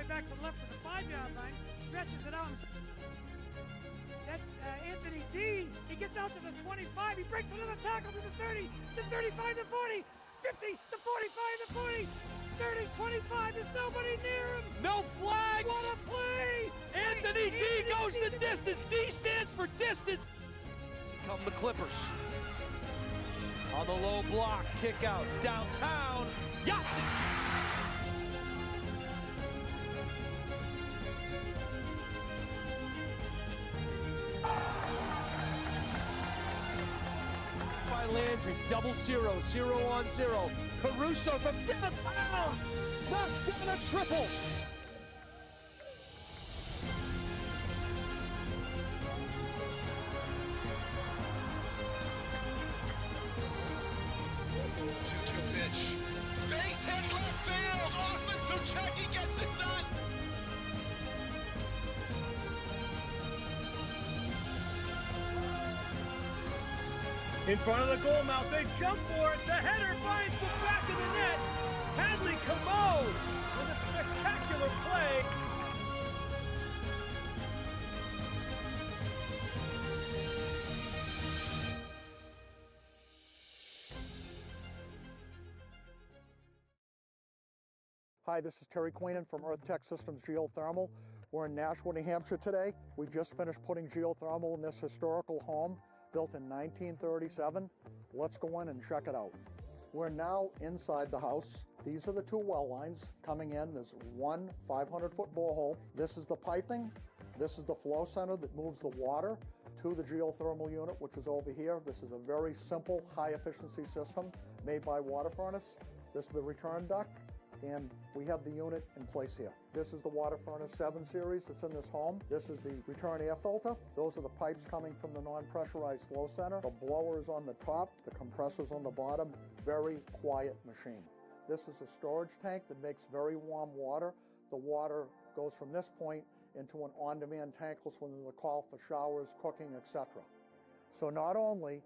back to the left of the 5-yard line, stretches it out. That's Anthony D. He gets out to the 25. He breaks another tackle to the 30, the 35, the 40, 50, the 45, the 40, 30, 25. There's nobody near him. No flags. What a play. Anthony D goes the distance. D stands for distance. Come the Clippers. On the low block, kick out, downtown, Yahtzee! By Landry, 0-0, 0-on-0. Caruso from downtown, knocks down a triple. Base hit left field. Austin Suchecki gets it done. In front of the goal mouth, they jump for it. The header finds the back of the net. Hadley Commode with a spectacular play. Hi, this is Terry Queenan from Earth Tech Systems Geothermal. We're in Nashua, New Hampshire today. We just finished putting geothermal in this historical home built in 1937. Let's go in and check it out. We're now inside the house. These are the two well lines coming in. There's one 500-foot borehole. This is the piping. This is the flow center that moves the water to the geothermal unit, which is over here. This is a very simple, high-efficiency system made by Water Furnace. This is the return duct, and we have the unit in place here. This is the Water Furnace 7 series that's in this home. This is the return air filter. Those are the pipes coming from the non-pressurized flow center. The blower is on the top, the compressor's on the bottom. Very quiet machine. This is a storage tank that makes very warm water. The water goes from this point into an on-demand tankless when there's a call for showers, cooking, etc. So not only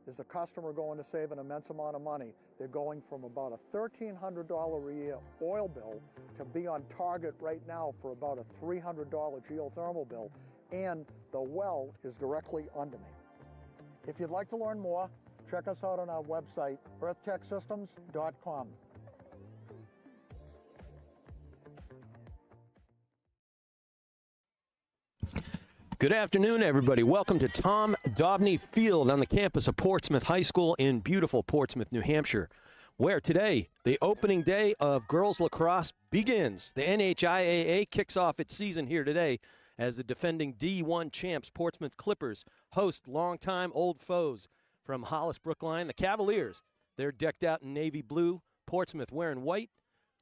is the customer going to save an immense amount of money, they're going from about a $1,300 a year oil bill to be on target right now for about a $300 geothermal bill, and the well is directly under me. If you'd like to learn more, check us out on our website, earthtechsystems.com. Good afternoon, everybody. Welcome to Tom Dobney Field on the campus of Portsmouth High School in beautiful Portsmouth, New Hampshire, where today the opening day of girls lacrosse begins. The NHIAA kicks off its season here today as the defending D1 champs, Portsmouth Clippers, host longtime old foes from Hollis Brookline, the Cavaliers. They're decked out in navy blue, Portsmouth wearing white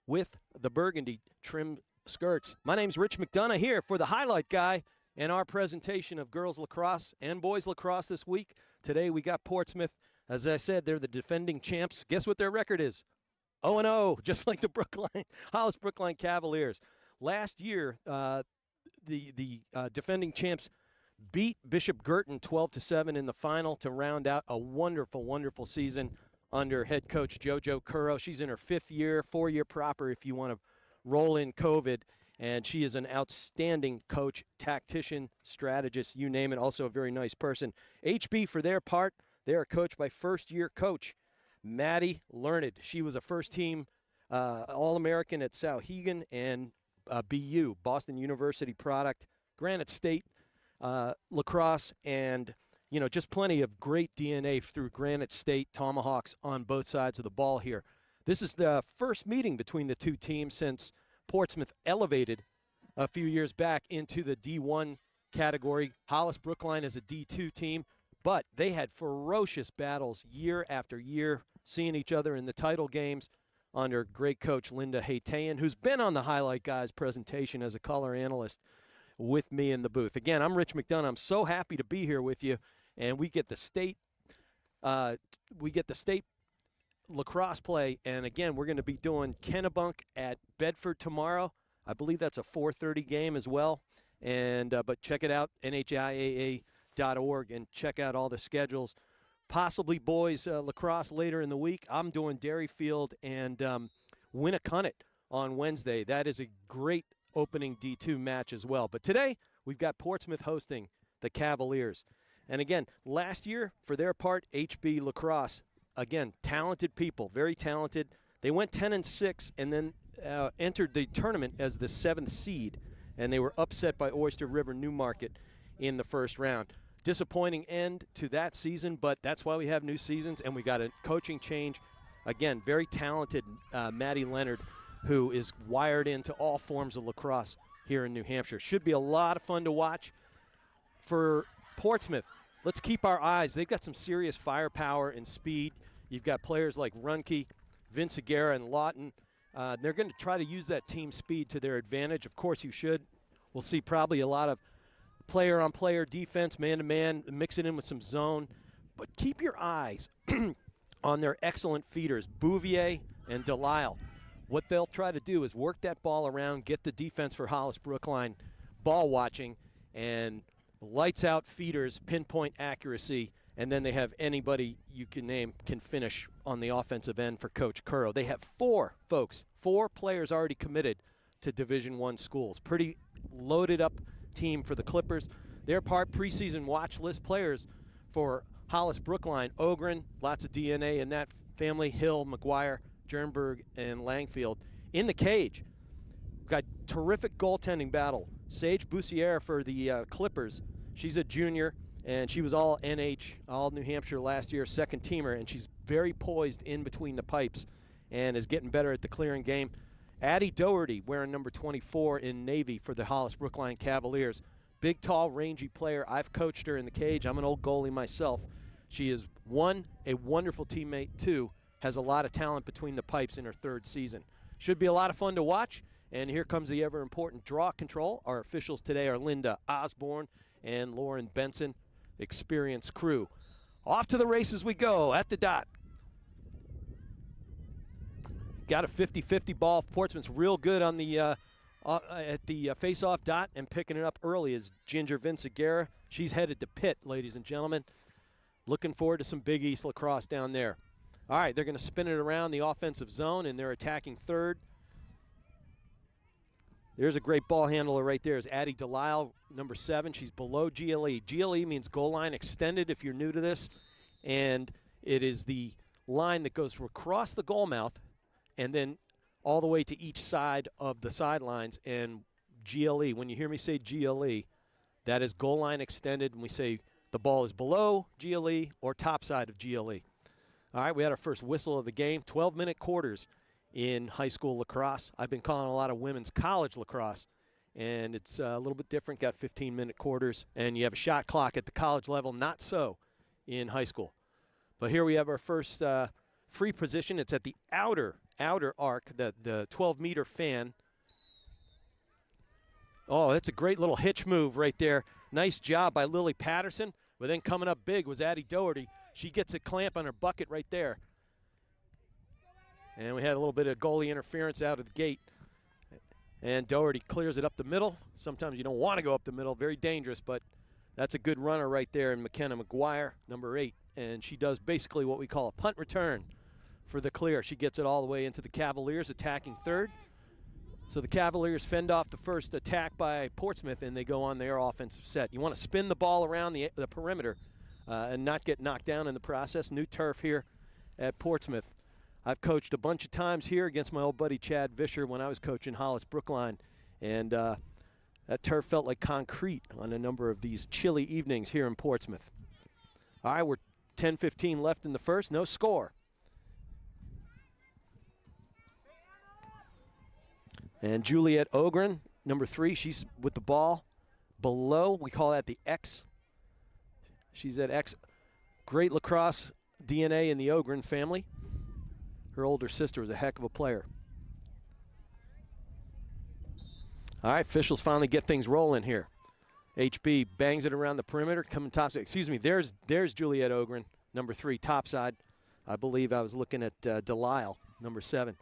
with the burgundy trim skirts. My name's Rich McDonough here for the highlight guy and our presentation of girls lacrosse and boys lacrosse this week. Today we got Portsmouth. As I said, they're the defending champs. Guess what their record is? 0-0, just like the Hollis Brookline Cavaliers. Last year, the defending champs beat Bishop Girton 12-7 in the final to round out a wonderful, wonderful season under head coach JoJo Curro. She's in her 5th year, 4-year proper if you want to roll in COVID. And she is an outstanding coach, tactician, strategist, you name it, also a very nice person. HB, for their part, they are coached by first-year coach Maddie Learned. She was a first-team All-American at Sauhegan and BU, Boston University product, Granite State lacrosse, and, you know, just plenty of great DNA through Granite State Tomahawks on both sides of the ball here. This is the first meeting between the two teams since Portsmouth elevated a few years back into the D1 category. Hollis Brookline is a D2 team, but they had ferocious battles year after year, seeing each other in the title games under great coach Linda Haytayan, who's been on the Highlight Guys presentation as a color analyst with me in the booth. Again, I'm Rich McDonough. I'm so happy to be here with you, and we get the state lacrosse play, and again, we're going to be doing Kennebunk at Bedford tomorrow. I believe that's a 4:30 game as well. And but check it out, NHIAA.org, and check out all the schedules. Possibly boys lacrosse later in the week. I'm doing Derryfield and Winnicunnet on Wednesday. That is a great opening D2 match as well. But today, we've got Portsmouth hosting the Cavaliers. And again, last year, for their part, HB Lacrosse, again, talented people, very talented. They went 10-6 and then entered the tournament as the 7th seed, and they were upset by Oyster River Newmarket in the first round. Disappointing end to that season, but that's why we have new seasons, and we got a coaching change. Again, very talented Maddie Leonard, who is wired into all forms of lacrosse here in New Hampshire. Should be a lot of fun to watch. For Portsmouth, let's keep our eyes. They've got some serious firepower and speed. You've got players like Runke, Vince Aguirre, and Lawton. They're going to try to use that team speed to their advantage. Of course you should. We'll see probably a lot of player-on-player defense, man-to-man, mix it in with some zone. But keep your eyes on their excellent feeders, Bouvier and Delisle. What they'll try to do is work that ball around, get the defense for Hollis Brookline ball watching, and lights-out feeders, pinpoint accuracy, and then they have anybody you can name can finish on the offensive end for Coach Currow. They have 4 players already committed to Division I schools. Pretty loaded up team for the Clippers. They're part preseason watch list players for Hollis Brookline, Ogren, lots of DNA in that family, Hill, McGuire, Jernberg, and Langfield. In the cage, got terrific goaltending battle. Sage Boussiere for the Clippers. She's a junior, and she was all NH, all New Hampshire last year, second teamer, and she's very poised in between the pipes and is getting better at the clearing game. Addie Doherty, wearing number 24 in Navy for the Hollis Brookline Cavaliers. Big, tall, rangy player. I've coached her in the cage. I'm an old goalie myself. She is, 1, a wonderful teammate, 2, has a lot of talent between the pipes in her 3rd season. Should be a lot of fun to watch. And here comes the ever-important draw control. Our officials today are Linda Osborne and Lauren Benson, experienced crew. Off to the races we go at the dot. Got a 50-50 ball. Portsmouth's real good on the at the face-off dot, and picking it up early is Ginger Vinciguerra. She's headed to Pitt, ladies and gentlemen. Looking forward to some Big East lacrosse down there. All right, they're going to spin it around the offensive zone, and they're attacking third. There's a great ball handler right there is Addie Delisle, number 7. She's below GLE. GLE means goal line extended if you're new to this, and it is the line that goes across the goal mouth and then all the way to each side of the sidelines. And GLE, when you hear me say GLE, that is goal line extended, and we say the ball is below GLE or top side of GLE. All right, we had our first whistle of the game, 12-minute quarters in high school lacrosse. I've been calling a lot of women's college lacrosse, and it's a little bit different, got 15-minute quarters, and you have a shot clock at the college level, not so in high school. But here we have our first free position. It's at the outer arc, the 12-meter fan. Oh, that's a great little hitch move right there. Nice job by Lily Patterson, but then coming up big was Addie Doherty. She gets a clamp on her bucket right there. And we had a little bit of goalie interference out of the gate. And Doherty clears it up the middle. Sometimes you don't want to go up the middle. Very dangerous, but that's a good runner right there in McKenna McGuire, number 8. And she does basically what we call a punt return for the clear. She gets it all the way into the Cavaliers, attacking third. So the Cavaliers fend off the first attack by Portsmouth, and they go on their offensive set. You want to spin the ball around the perimeter and not get knocked down in the process. New turf here at Portsmouth. I've coached a bunch of times here against my old buddy Chad Vischer when I was coaching Hollis Brookline, and that turf felt like concrete on a number of these chilly evenings here in Portsmouth. All right, we're 10:15 left in the first, no score. And Juliet Ogren, number 3, she's with the ball below. We call that the X. She's at X. Great lacrosse DNA in the Ogren family. Her older sister was a heck of a player. All right, officials finally get things rolling here. HB bangs it around the perimeter, coming topside. Excuse me, there's Juliet Ogren, number 3, topside. I believe I was looking at Delisle, number 7.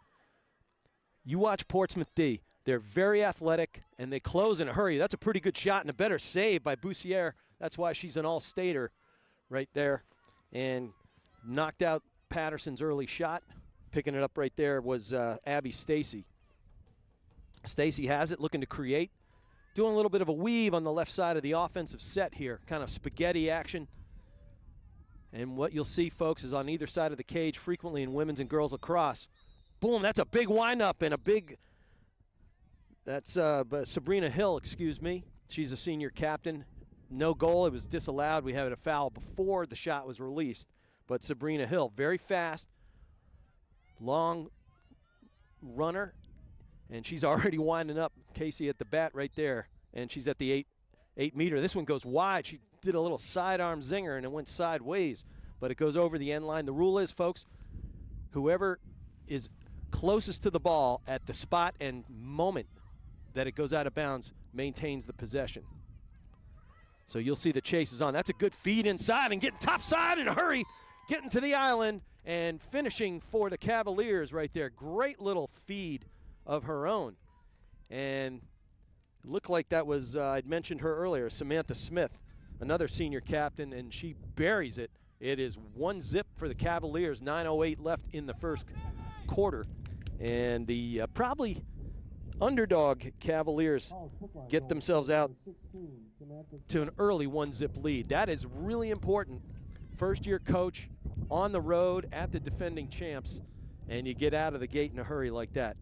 You watch Portsmouth D. They're very athletic, and they close in a hurry. That's a pretty good shot and a better save by Boussiere. That's why she's an all-stater right there. And knocked out Patterson's early shot. Picking it up right there was Abby Stacy. Stacy has it, looking to create. Doing a little bit of a weave on the left side of the offensive set here, kind of spaghetti action. And what you'll see, folks, is on either side of the cage, frequently in women's and girls lacrosse. Boom, that's a big windup and a big, that's Sabrina Hill, excuse me. She's a senior captain. No goal, it was disallowed. We had a foul before the shot was released. But Sabrina Hill, very fast, long runner, and she's already winding up. Casey at the bat right there, and she's at the 8 meter. This one goes wide. She did a little sidearm zinger, and it went sideways, but it goes over the end line. The rule is, folks, whoever is closest to the ball at the spot and moment that it goes out of bounds maintains the possession. So you'll see the chase is on. That's a good feed inside and getting top side in a hurry, getting to the island and finishing for the Cavaliers right there. Great little feed of her own. And it looked like that was, I'd mentioned her earlier, Samantha Smith, another senior captain, and she buries it. It is 1-0 for the Cavaliers, 9:08 left in the first quarter. And the probably underdog Cavaliers get themselves out to an early 1-0 lead. That is really important. First-year coach on the road at the defending champs, and you get out of the gate in a hurry like that.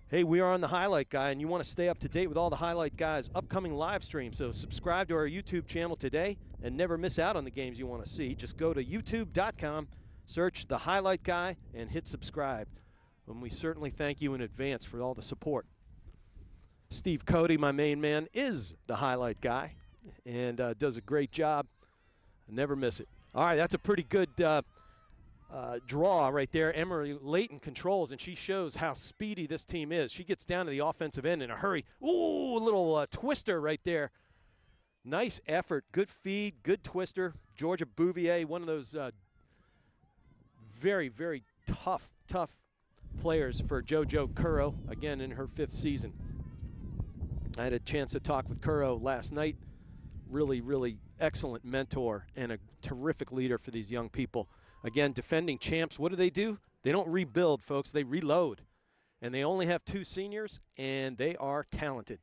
Hey, we are on the Highlight Guy, and you want to stay up to date with all the Highlight Guy's upcoming live streams. So subscribe to our YouTube channel today and never miss out on the games you want to see. Just go to youtube.com, search the Highlight Guy, and hit subscribe. And we certainly thank you in advance for all the support. Steve Cody, my main man, is the Highlight Guy and does a great job. Never miss it. All right, that's a pretty good draw right there. Emery Layton controls, and she shows how speedy this team is. She gets down to the offensive end in a hurry. Ooh, a little twister right there. Nice effort, good feed, good twister. Georgia Bouvier, one of those very, very tough players for JoJo Curro, again in her 5th season. I had a chance to talk with Curro last night. Really, really excellent mentor and a terrific leader for these young people. Again, defending champs, what do? They don't rebuild, folks. They reload. And they only have 2 seniors, and they are talented.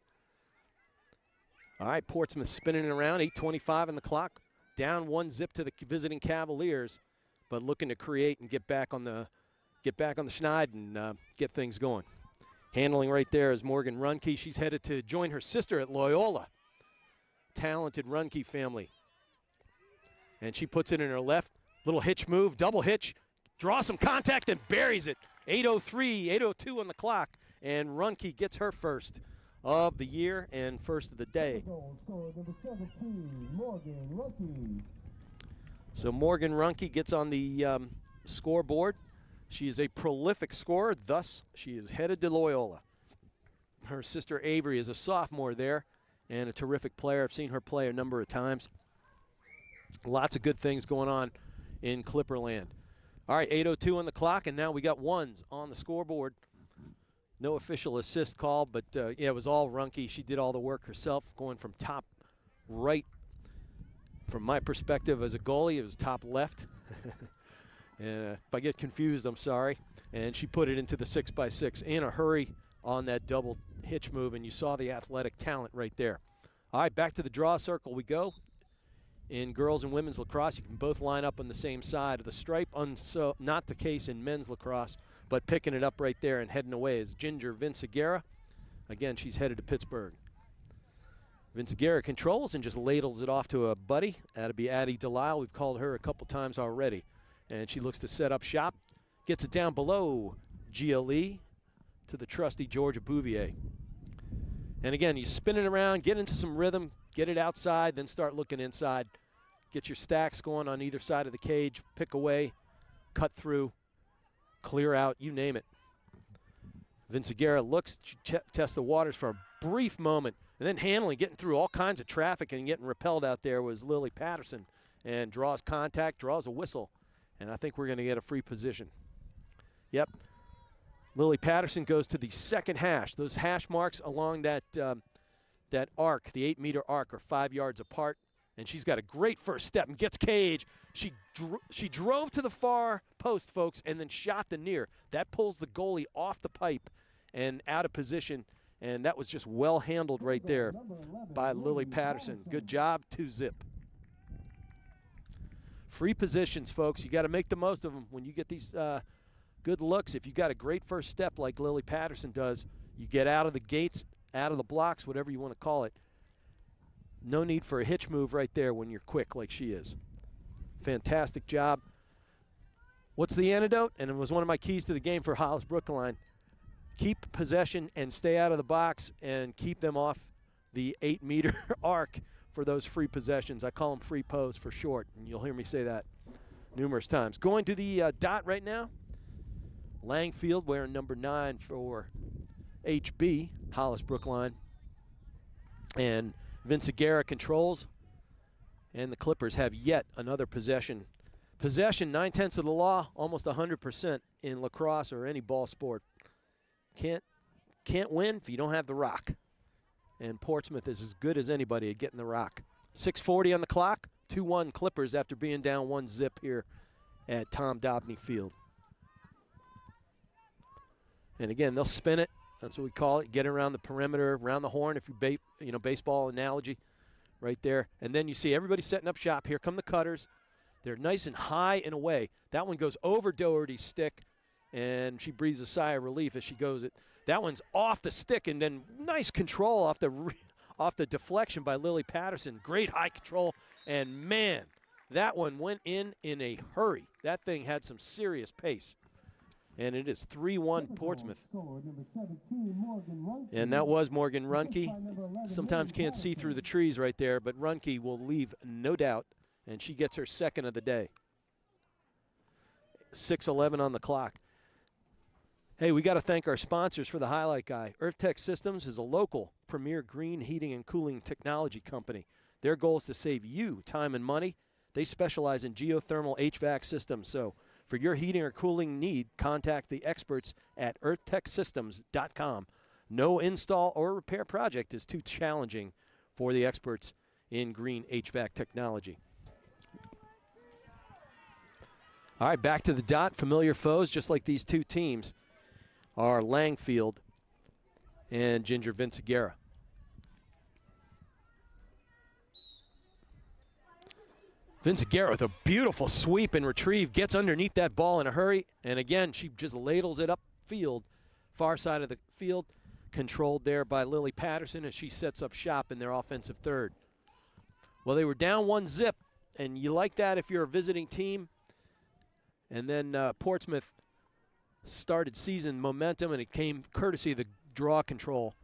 All right, Portsmouth spinning it around, 8:25 on the clock. Down 1-0 to the visiting Cavaliers, but looking to create and get back on the schneid and get things going. Handling right there is Morgan Runke. She's headed to join her sister at Loyola. Talented Runke family. And she puts it in her left. Little hitch move, double hitch, draws some contact and buries it. 8:03, 8:02 on the clock, and Runke gets her first of the year and first of the day. So Morgan Runke gets on the scoreboard. She is a prolific scorer, thus she is headed to Loyola. Her sister Avery is a sophomore there and a terrific player. I've seen her play a number of times. Lots of good things going on in Clipperland. All right, 8:02 on the clock, and now we got ones on the scoreboard. No official assist call, but yeah, it was all Runke. She did all the work herself, going from top right. From my perspective as a goalie, it was top left. And if I get confused, I'm sorry. And she put it into the 6x6 in a hurry on that double hitch move, and you saw the athletic talent right there. All right, back to the draw circle we go. In girls and women's lacrosse, you can both line up on the same side of the stripe. Not the case in men's lacrosse, but picking it up right there and heading away is Ginger Vinciguerra. Again, she's headed to Pittsburgh. Vinciguerra controls and just ladles it off to a buddy. That'd be Addie Delisle. We've called her a couple times already. And she looks to set up shop. Gets it down below GLE to the trusty Georgia Bouvier. And again, you spin it around, get into some rhythm, get it outside, then start looking inside. Get your stacks going on either side of the cage, pick away, cut through, clear out, you name it. Vinciguerra looks, tests the waters for a brief moment, and then handling, getting through all kinds of traffic and getting repelled out there was Lily Patterson, and draws contact, draws a whistle, and I think we're going to get a free position. Yep. Lily Patterson goes to the second hash. Those hash marks along that that arc, the 8-meter arc, are 5 yards apart, and she's got a great first step and gets cage. She drove to the far post, folks, and then shot the near. That pulls the goalie off the pipe, and out of position, and that was just well handled right there by Lily Patterson. Good job, 2-zip. Free positions, folks. You got to make the most of them when you get these good looks. If you got a great first step like Lily Patterson does, you get out of the gates, out of the blocks, whatever you want to call it. No need for a hitch move right there when you're quick like she is. Fantastic job. What's the antidote? And it was one of my keys to the game for Hollis Brookline. Keep possession and stay out of the box and keep them off the 8-meter arc for those free possessions. I call them free pose for short, and you'll hear me say that numerous times. Going to the dot right now. Langfield wearing number 9 for HB, Hollis Brookline. And Vince Aguirre controls. And the Clippers have yet another possession. Possession, 9/10 of the law, almost 100% in lacrosse or any ball sport. Can't win if you don't have the rock. And Portsmouth is as good as anybody at getting the rock. 6:40 on the clock, 2-1 Clippers after being down 1-zip here at Tom Dobney Field. And again, they'll spin it. That's what we call it. Get around the perimeter, around the horn, if you baseball analogy right there. And then you see everybody setting up shop. Here come the cutters. They're nice and high and away. That one goes over Doherty's stick, and she breathes a sigh of relief as she goes it. That one's off the stick, and then nice control off the deflection by Lily Patterson. Great high control, and man, that one went in a hurry. That thing had some serious pace. And it is 3-1 Portsmouth. And that was Morgan Runke. Sometimes can't see through the trees right there, but Runke will leave no doubt, and she gets her second of the day. 6:11 on the clock. Hey, we got to thank our sponsors for the highlight guy. EarthTech Systems is a local premier green heating and cooling technology company. Their goal is to save you time and money. They specialize in geothermal HVAC systems, so for your heating or cooling need, contact the experts at earthtechsystems.com. No install or repair project is too challenging for the experts in green HVAC technology. All right, back to the dot. Familiar foes, just like these two teams, are Langfield and Ginger Vinciguerra. Vinciguerra with a beautiful sweep and retrieve, gets underneath that ball in a hurry, and again, she just ladles it upfield, far side of the field, controlled there by Lily Patterson as she sets up shop in their offensive third. Well, they were down 1-zip, and you like that if you're a visiting team. And then Portsmouth started season momentum, and it came courtesy of the draw control.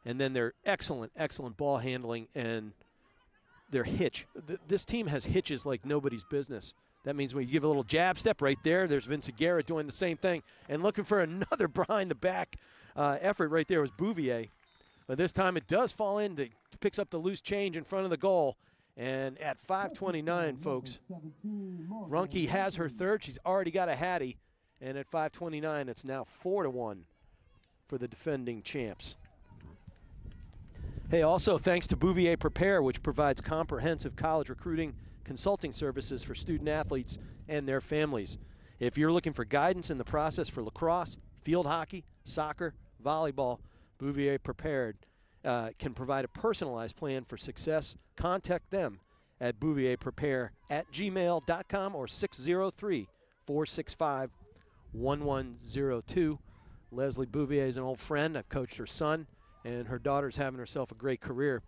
And then their excellent ball handling and their hitch. This team has hitches like nobody's business. That means when you give a little jab step right there, there's Vinciguerra doing the same thing. And looking for another behind-the-back effort right there was Bouvier. But this time it does fall in. It picks up the loose change in front of the goal. And at 5:29, folks, Runke has her third. She's already got a Hattie. And at 5:29, it's now 4-1 for the defending champs. Hey, also thanks to Bouvier Prepare, which provides comprehensive college recruiting consulting services for student athletes and their families. If you're looking for guidance in the process for lacrosse, field hockey, soccer, volleyball, Bouvier Prepared can provide a personalized plan for success. Contact them at bouvierprepare@gmail.com or 603-465-1102. Leslie Bouvier is an old friend. I've coached her son, and her daughter's having herself a great career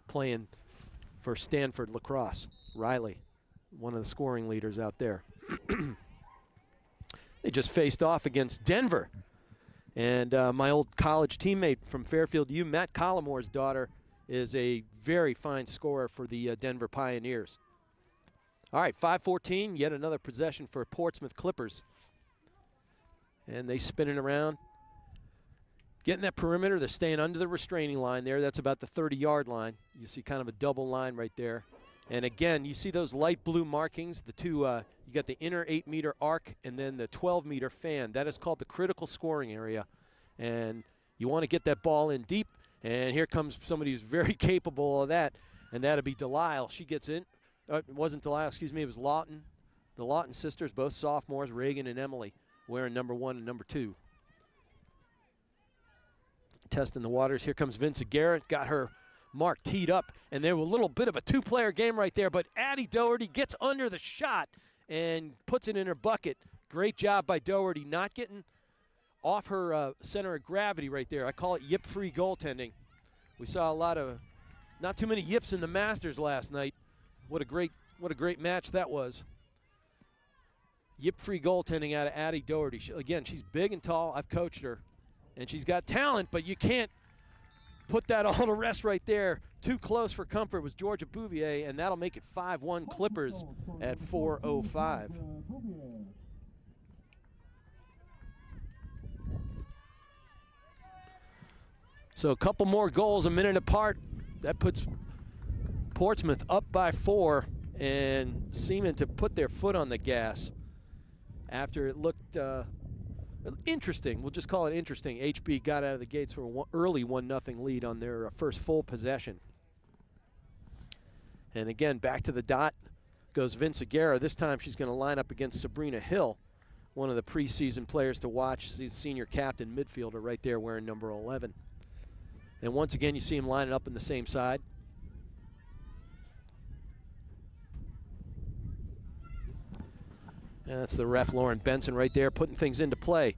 playing for Stanford lacrosse. Riley, one of the scoring leaders out there. They just faced off against Denver. And my old college teammate from Fairfield U, Matt Collamore's daughter, is a very fine scorer for the Denver Pioneers. All right, 5:14, yet another possession for Portsmouth Clippers. And they spinning around. Getting that perimeter, they're staying under the restraining line there. That's about the 30-yard line. You see kind of a double line right there. And again, you see those light blue markings, the two, you got the inner 8-meter arc and then the 12-meter fan. That is called the critical scoring area. And you want to get that ball in deep. And here comes somebody who's very capable of that, and that'll be Delisle. She gets in. It wasn't Delisle, excuse me, it was Lawton. The Lawton sisters, both sophomores, Reagan and Emily, wearing number 1 and number 2. testing the waters. Here comes Vincent Garrett, got her mark teed up, and there was a little bit of a two-player game right there, but Addie Doherty gets under the shot and puts it in her bucket. Great job by Doherty, not getting off her center of gravity right there. I call it yip-free goaltending. We saw a lot of, not too many yips in the Masters last night. What a great match that was. Yip-free goaltending out of Addie Doherty. Again, she's big and tall. I've coached her, and she's got talent, but you can't put that all to rest right there. Too close for comfort was Georgia Bouvier, and that'll make it 5-1 Clippers at 4:05. So a couple more goals a minute apart. That puts Portsmouth up by 4 and seeming to put their foot on the gas after it looked interesting. We'll just call it interesting. HB got out of the gates for an early 1-0 lead on their first full possession. And again, back to the dot goes Vince Aguirre. This time she's going to line up against Sabrina Hill, one of the preseason players to watch. She's senior captain midfielder right there wearing number 11. And once again, you see him lining up on the same side. And that's the ref, Lauren Benson, right there, putting things into play.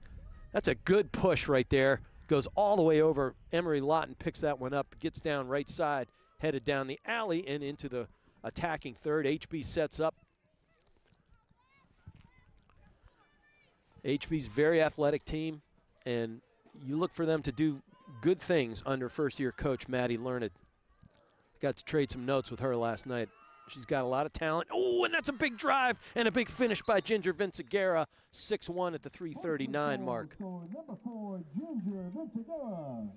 That's a good push right there. Goes all the way over. Emery Lawton picks that one up, gets down right side, headed down the alley and into the attacking third. HB sets up. HB's very athletic team, and you look for them to do good things under first-year coach Maddie Learned. Got to trade some notes with her last night. She's got a lot of talent. Oh, and that's a big drive and a big finish by Ginger Vinciguerra. 6-1 at the 3:39 mark. Number 4, Ginger Vinciguerra.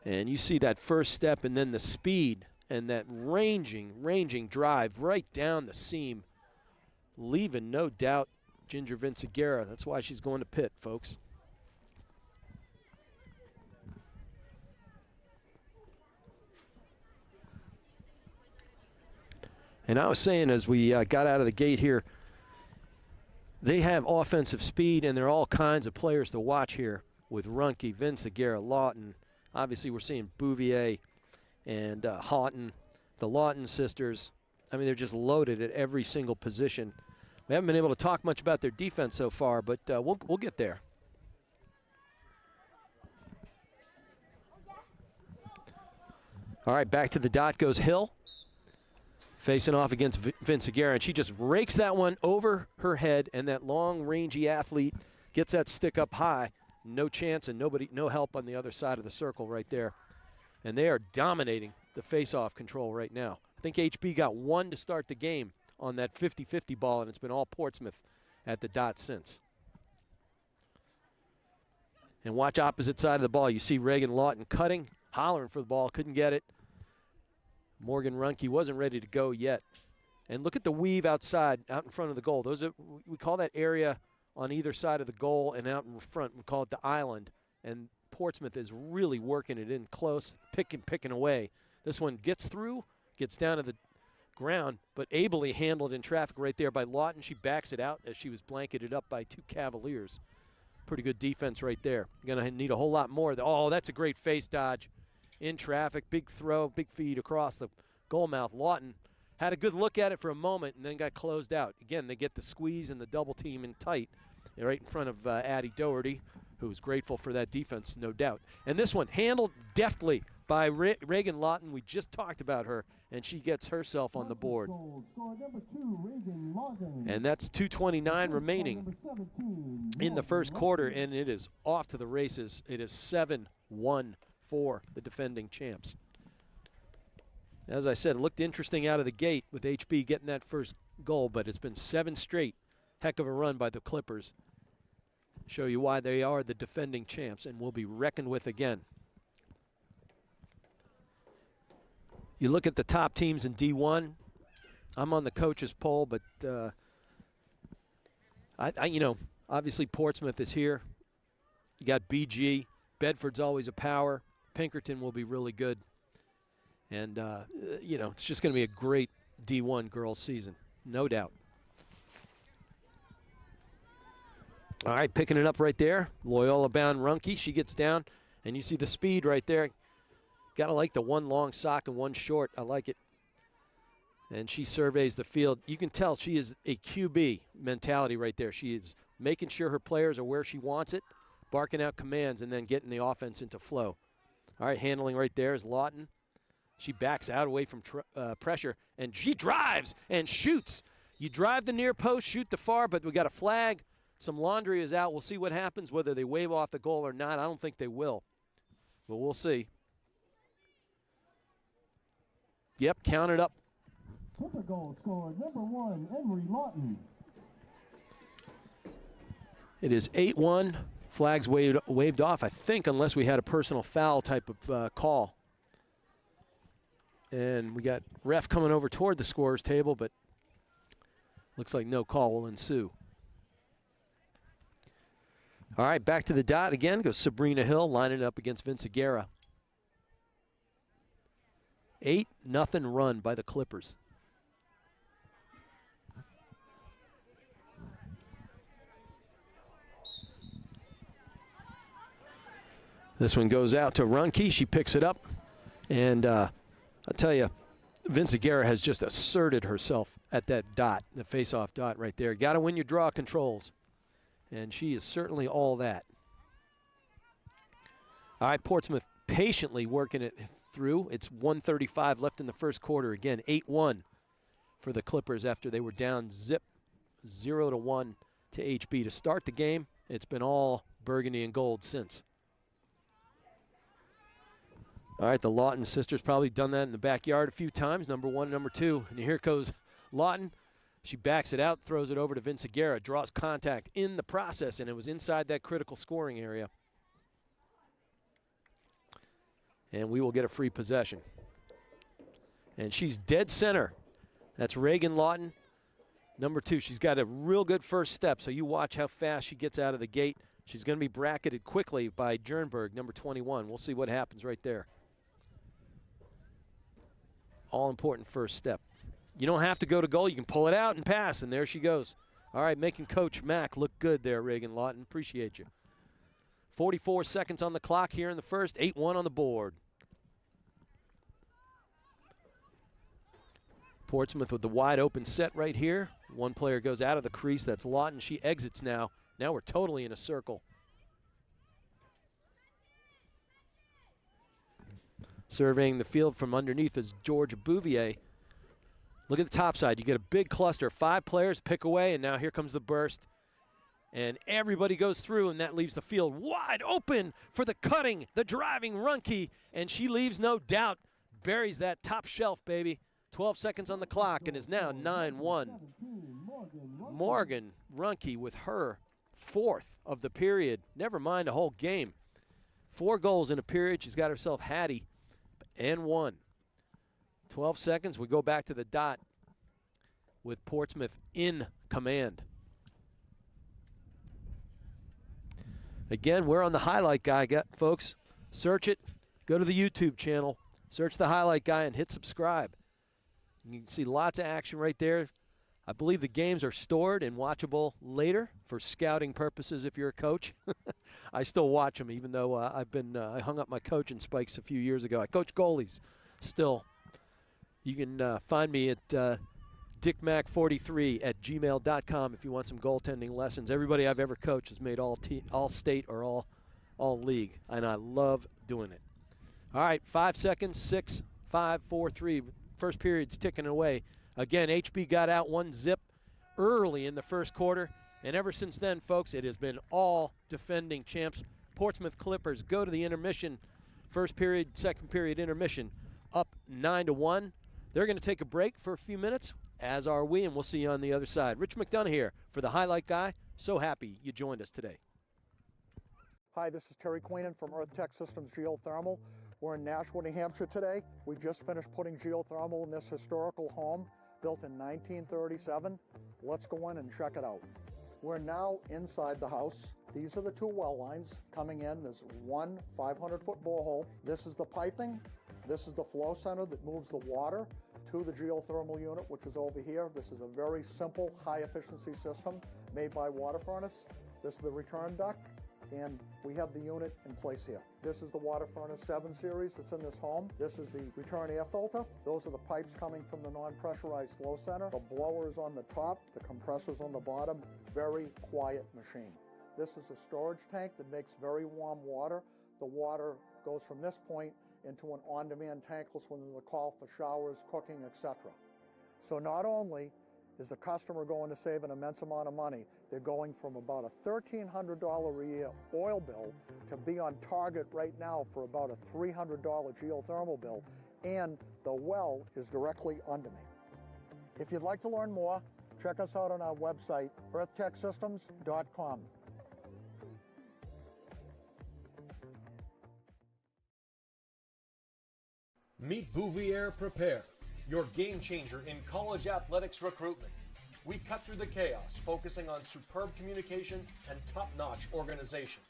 And you see that first step and then the speed and that ranging drive right down the seam, leaving no doubt Ginger Vinciguerra. That's why she's going to Pitt, folks. And I was saying as we got out of the gate here, they have offensive speed, and there are all kinds of players to watch here with Runke, Vinciguerra, Lawton. Obviously, we're seeing Bouvier and Houghton, the Lawton sisters. I mean, they're just loaded at every single position. We haven't been able to talk much about their defense so far, but we'll get there. All right, back to the dot goes Hill, facing off against Vinciguerra, and she just rakes that one over her head, and that long, rangy athlete gets that stick up high. No chance and no help on the other side of the circle right there. And they are dominating the face-off control right now. I think HB got one to start the game on that 50-50 ball, and it's been all Portsmouth at the dot since. And watch opposite side of the ball. You see Reagan Lawton cutting, hollering for the ball, couldn't get it. Morgan Runke wasn't ready to go yet. And look at the weave outside, out in front of the goal. We call that area on either side of the goal, and out in front we call it the island. And Portsmouth is really working it in close, picking away. This one gets through, gets down to the ground, but ably handled in traffic right there by Lawton. She backs it out as she was blanketed up by 2 Cavaliers. Pretty good defense right there. Going to need a whole lot more. Oh, that's a great face dodge. In traffic, big throw, big feed across the goal mouth. Lawton had a good look at it for a moment and then got closed out. Again, they get the squeeze and the double team in tight right in front of Addie Doherty, who was grateful for that defense, no doubt. And this one handled deftly by Reagan Lawton. We just talked about her, and she gets herself on the board. And that's 2:29 remaining in the first quarter, and it is off to the races. It is 7-1 for the defending champs. As I said, it looked interesting out of the gate with HB getting that first goal, but it's been 7 straight. Heck of a run by the Clippers. Show you why they are the defending champs and will be reckoned with again. You look at the top teams in D1. I'm on the coaches poll, but obviously Portsmouth is here. You got BG. Bedford's always a power. Pinkerton will be really good. And, it's just going to be a great D1 girls season, no doubt. All right, picking it up right there. Loyola-bound Runke. She gets down, and you see the speed right there. Got to like the one long sock and one short. I like it. And she surveys the field. You can tell she is a QB mentality right there. She is making sure her players are where she wants it, barking out commands, and then getting the offense into flow. All right, handling right there is Lawton. She backs out away from pressure, and she drives and shoots. You drive the near post, shoot the far, but we got a flag. Some laundry is out. We'll see what happens, whether they wave off the goal or not. I don't think they will, but we'll see. Yep, count it up. Clipper goal scored, number 1, Emery Lawton. It is 8-1. Flags waved off, I think, unless we had a personal foul type of call. And we got ref coming over toward the scorer's table, but looks like no call will ensue. All right, back to the dot again goes Sabrina Hill, lining up against Vince Aguirre. 8-0 run by the Clippers. This one goes out to Runke. She picks it up. And I'll tell you, Vince Aguirre has just asserted herself at that dot, the face-off dot right there. Got to win your draw controls. And she is certainly all that. All right, Portsmouth patiently working it through. It's 1:35 left in the first quarter. Again, 8-1 for the Clippers after they were down zip 0-1 to HB. To start the game, it's been all burgundy and gold since. All right, the Lawton sisters probably done that in the backyard a few times, number 1 and number 2. And here goes Lawton. She backs it out, throws it over to Vince Aguirre, draws contact in the process, and it was inside that critical scoring area. And we will get a free possession. And she's dead center. That's Reagan Lawton, number 2. She's got a real good first step, so you watch how fast she gets out of the gate. She's going to be bracketed quickly by Jernberg, number 21. We'll see what happens right there. All-important first step. You don't have to go to goal. You can pull it out and pass, and there she goes. All right, making Coach Mack look good there, Reagan Lawton. Appreciate you. 44 seconds on the clock here in the first. 8-1 on the board. Portsmouth with the wide open set right here. One player goes out of the crease. That's Lawton. She exits now. Now we're totally in a circle. Surveying the field from underneath is George Bouvier. Look at the top side. You get a big cluster. 5 players pick away, and now here comes the burst. And everybody goes through, and that leaves the field wide open for the cutting, the driving Runke. And she leaves no doubt. Buries that top shelf, baby. 12 seconds on the clock, and is now 9-1. Morgan Runke with her 4th of the period. Never mind a whole game. 4 goals in a period. She's got herself Hattie and 1. 12 seconds. We go back to the dot with Portsmouth in command. Again, we're on the highlight guy, folks. Search it. Go to the YouTube channel. Search the highlight guy and hit subscribe. You can see lots of action right there. I believe the games are stored and watchable later for scouting purposes if you're a coach. I still watch them, even though I hung up my coaching spikes a few years ago. I coach goalies still. You can find me at dickmac43@gmail.com if you want some goaltending lessons. Everybody I've ever coached has made all state or all league, and I love doing it. All right, 5 seconds, 6, 5, 4, 3. First period's ticking away. Again, HB got out 1-0 early in the first quarter, and ever since then, folks, it has been all defending champs. Portsmouth Clippers go to the intermission. First period, second period intermission, up 9-1. They're going to take a break for a few minutes, as are we, and we'll see you on the other side. Rich McDonough here for the Highlight Guy. So happy you joined us today. Hi, this is Terry Queenan from Earth Tech Systems Geothermal. We're in Nashua, New Hampshire today. We just finished putting geothermal in this historical home built in 1937. Let's go in and check it out. We're now inside the house. These are the 2 well lines coming in. There's one 500-foot borehole. This is the piping. This is the flow center that moves the water to the geothermal unit, which is over here. This is a very simple, high-efficiency system made by water furnace. This is the return duct, and we have the unit in place here. This is the Water Furnace 7 series that's in this home. This is the return air filter. Those are the pipes coming from the non-pressurized flow center. The blower is on the top, the compressor's on the bottom. Very quiet machine. This is a storage tank that makes very warm water. The water goes from this point into an on-demand tankless when there's a call for showers, cooking, etc. So not only is the customer going to save an immense amount of money, they're going from about a $1,300 a year oil bill to be on target right now for about a $300 geothermal bill, and the well is directly under me. If you'd like to learn more, check us out on our website, earthtechsystems.com. Meet Bouvier Prepare, your game changer in college athletics recruitment. We cut through the chaos, focusing on superb communication and top-notch organization.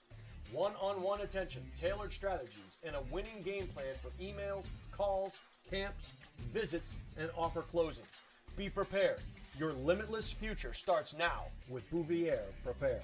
One-on-one attention, tailored strategies, and a winning game plan for emails, calls, camps, visits, and offer closings. Be prepared. Your limitless future starts now with Bouvier Prepare.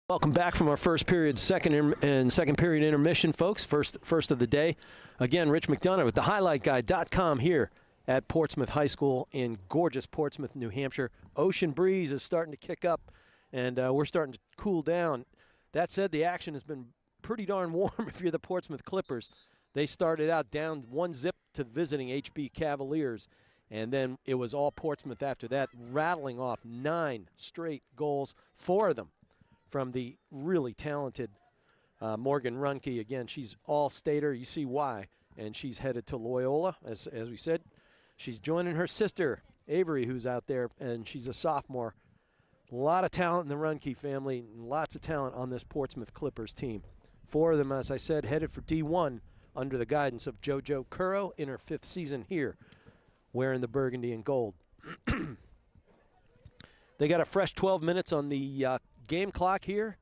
Welcome back from our first period, second period intermission, folks. First of the day. Again, Rich McDonough with thehighlightguy.com here at Portsmouth High School in gorgeous Portsmouth, New Hampshire. Ocean breeze is starting to kick up, and we're starting to cool down. That said, the action has been pretty darn warm if you're the Portsmouth Clippers. They started out down 1-0 to visiting HB Cavaliers, and then it was all Portsmouth after that, rattling off 9 straight goals, 4 of them from the really talented Morgan Runke. Again, she's all-stater. You see why. And she's headed to Loyola, as we said. She's joining her sister, Avery, who's out there, and she's a sophomore. A lot of talent in the Runke family, and lots of talent on this Portsmouth Clippers team. 4 of them, as I said, headed for D1 under the guidance of JoJo Curro in her 5th season here, wearing the burgundy and gold. They got a fresh 12 minutes on the game clock here.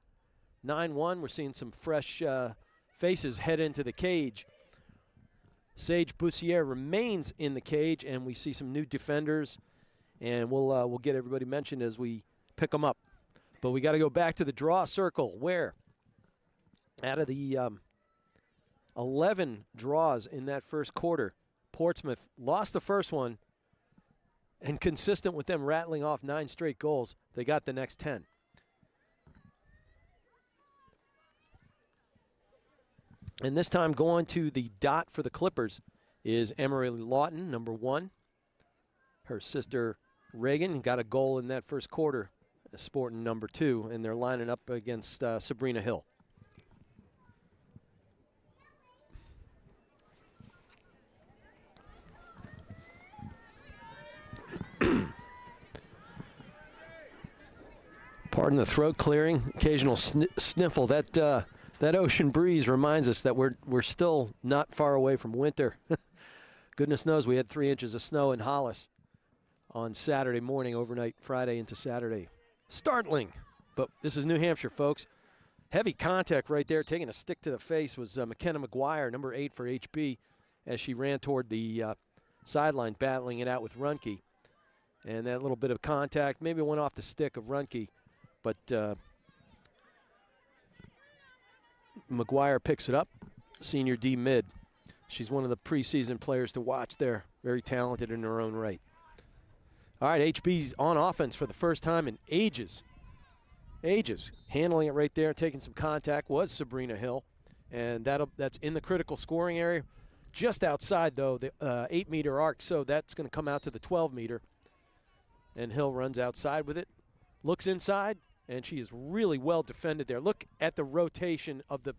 9-1. We're seeing some fresh faces head into the cage. Sage Bussiere remains in the cage, and we see some new defenders, and we'll get everybody mentioned as we pick them up. But we got to go back to the draw circle, where out of the 11 draws in that first quarter, Portsmouth lost the first one, and consistent with them rattling off 9 straight goals, they got the next 10. And this time going to the dot for the Clippers is Emery Lawton, number 1. Her sister Reagan got a goal in that first quarter, sporting number 2, and they're lining up against Sabrina Hill. Pardon the throat clearing, occasional sniffle. That ocean breeze reminds us that we're still not far away from winter. Goodness knows we had 3 inches of snow in Hollis on Saturday morning, overnight Friday into Saturday. Startling, but this is New Hampshire, folks. Heavy contact right there, taking a stick to the face was McKenna McGuire, number 8 for HB, as she ran toward the sideline, battling it out with Runke. And that little bit of contact maybe went off the stick of Runke, but McGuire picks it up, senior D mid. She's one of the preseason players to watch there. Very talented in her own right. All right, HB's on offense for the first time in ages. Handling it right there, taking some contact was Sabrina Hill. And that's in the critical scoring area. Just outside, though, the 8-meter arc, so that's going to come out to the 12-meter. And Hill runs outside with it, looks inside, and she is really well defended there. Look at the rotation of the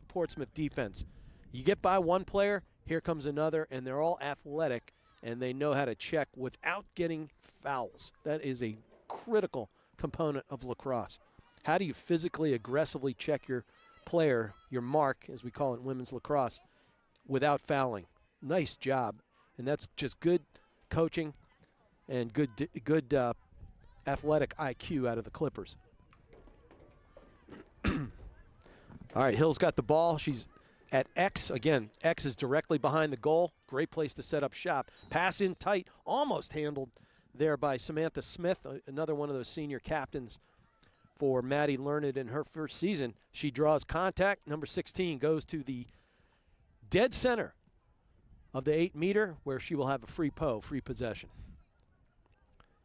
Portsmouth defense. You get by one player, here comes another, and they're all athletic, and they know how to check without getting fouls. That is a critical component of lacrosse. How do you physically, aggressively check your player, your mark, as we call it in women's lacrosse, without fouling? Nice job, and that's just good coaching and good athletic IQ out of the Clippers. All right, Hill's got the ball. She's at X. Again, X is directly behind the goal. Great place to set up shop. Pass in tight, almost handled there by Samantha Smith, another one of those senior captains for Maddie Learned in her first season. She draws contact. Number 16 goes to the dead center of the 8-meter where she will have a free possession.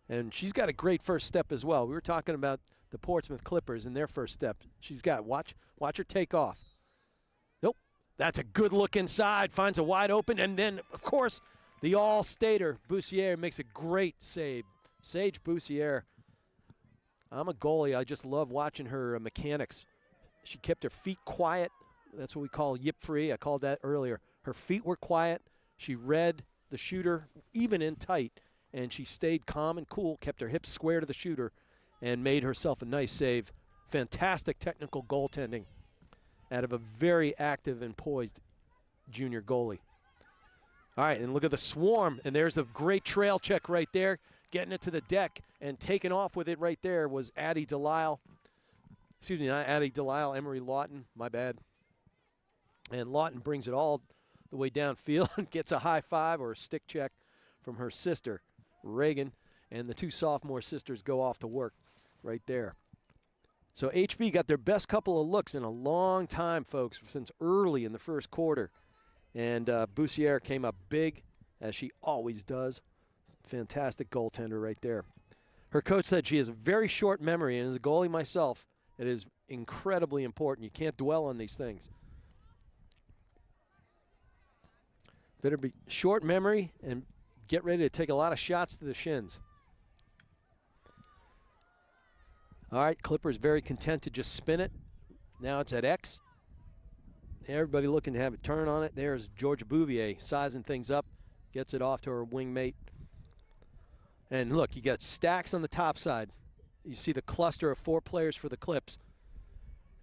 And she's got a great first step as well. We were talking about the Portsmouth Clippers and their first step. She's got, watch her take off. Nope, that's a good look inside, finds a wide open, and then, of course, the all-stater, Boussier, makes a great save. Sage Boussier. I'm a goalie. I just love watching her mechanics. She kept her feet quiet. That's what we call yip-free. I called that earlier. Her feet were quiet. She read the shooter, even in tight, and she stayed calm and cool, kept her hips square to the shooter, and made herself a nice save. Fantastic technical goaltending out of a very active and poised junior goalie. All right, and look at the swarm, and there's a great trail check right there, getting it to the deck, and taking off with it right there was Addie Delisle. Excuse me, not Addie Delisle, Emery Lawton, my bad. And Lawton brings it all the way downfield and gets a high five or a stick check from her sister, Reagan, and the two sophomore sisters go off to work right there. So HB got their best couple of looks in a long time, folks, since early in the first quarter. And Boussier came up big, as she always does. Fantastic goaltender right there. Her coach said she has a very short memory, and as a goalie myself, it is incredibly important. You can't dwell on these things. Better be short memory and get ready to take a lot of shots to the shins. All right, Clippers very content to just spin it. Now it's at X. Everybody looking to have a turn on it. There's Georgia Bouvier sizing things up, gets it off to her wingmate. And look, you got stacks on the top side. You see the cluster of 4 players for the Clips.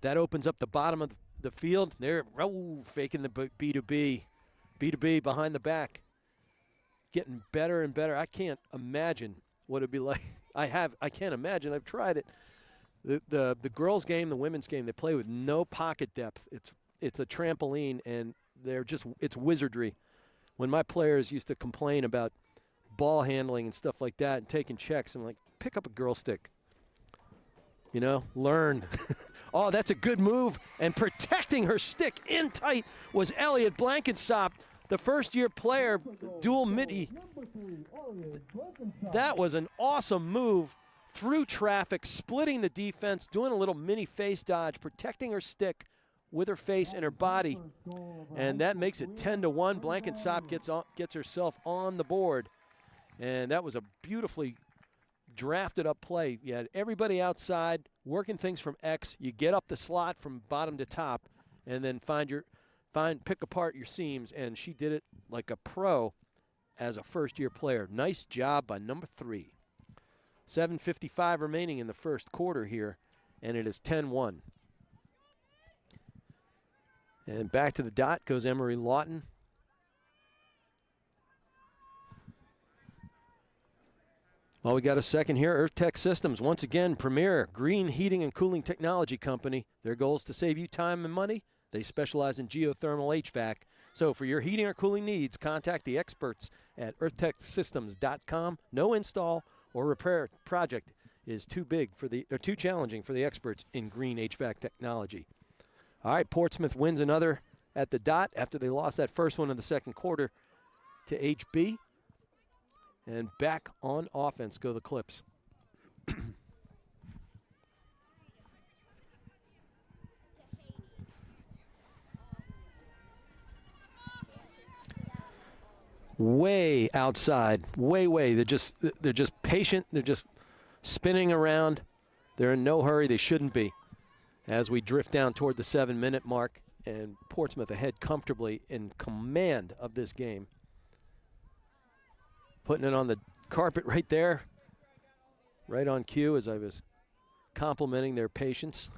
That opens up the bottom of the field. They're faking the B2B. B2B behind the back. Getting better and better. I can't imagine what it'd be like. I can't imagine. I've tried it. The girls' game, the women's game, they play with no pocket depth. It's a trampoline, and it's wizardry. When my players used to complain about ball handling and stuff like that and taking checks, I'm like, pick up a girl stick. You know, learn. Oh, that's a good move. And protecting her stick in tight was Elliot Blankensop, the first-year player, dual midi. That was an awesome move through traffic, splitting the defense, doing a little mini face dodge, protecting her stick with her face and her body. And that makes it 10-1. Blankensop gets herself on the board. And that was a beautifully drafted up play. You had everybody outside working things from X. You get up the slot from bottom to top and then pick apart your seams, and she did it like a pro as a first-year player. Nice job by number 3. 7:55 remaining in the first quarter here, and it is 10-1. And back to the dot goes Emery Lawton. Well, we got a second here. EarthTech Systems, once again, premier green heating and cooling technology company. Their goal is to save you time and money. They specialize in geothermal HVAC. So for your heating or cooling needs, contact the experts at earthtechsystems.com. No install or repair project is too challenging for the experts in green HVAC technology. All right, Portsmouth wins another at the dot after they lost that first one in the second quarter to HB. And back on offense go the Clips. Way outside, way. They're just patient. They're just spinning around. They're in no hurry. They shouldn't be. As we drift down toward the 7-minute mark, and Portsmouth ahead comfortably in command of this game. Putting it on the carpet right there, right on cue as I was complimenting their patience.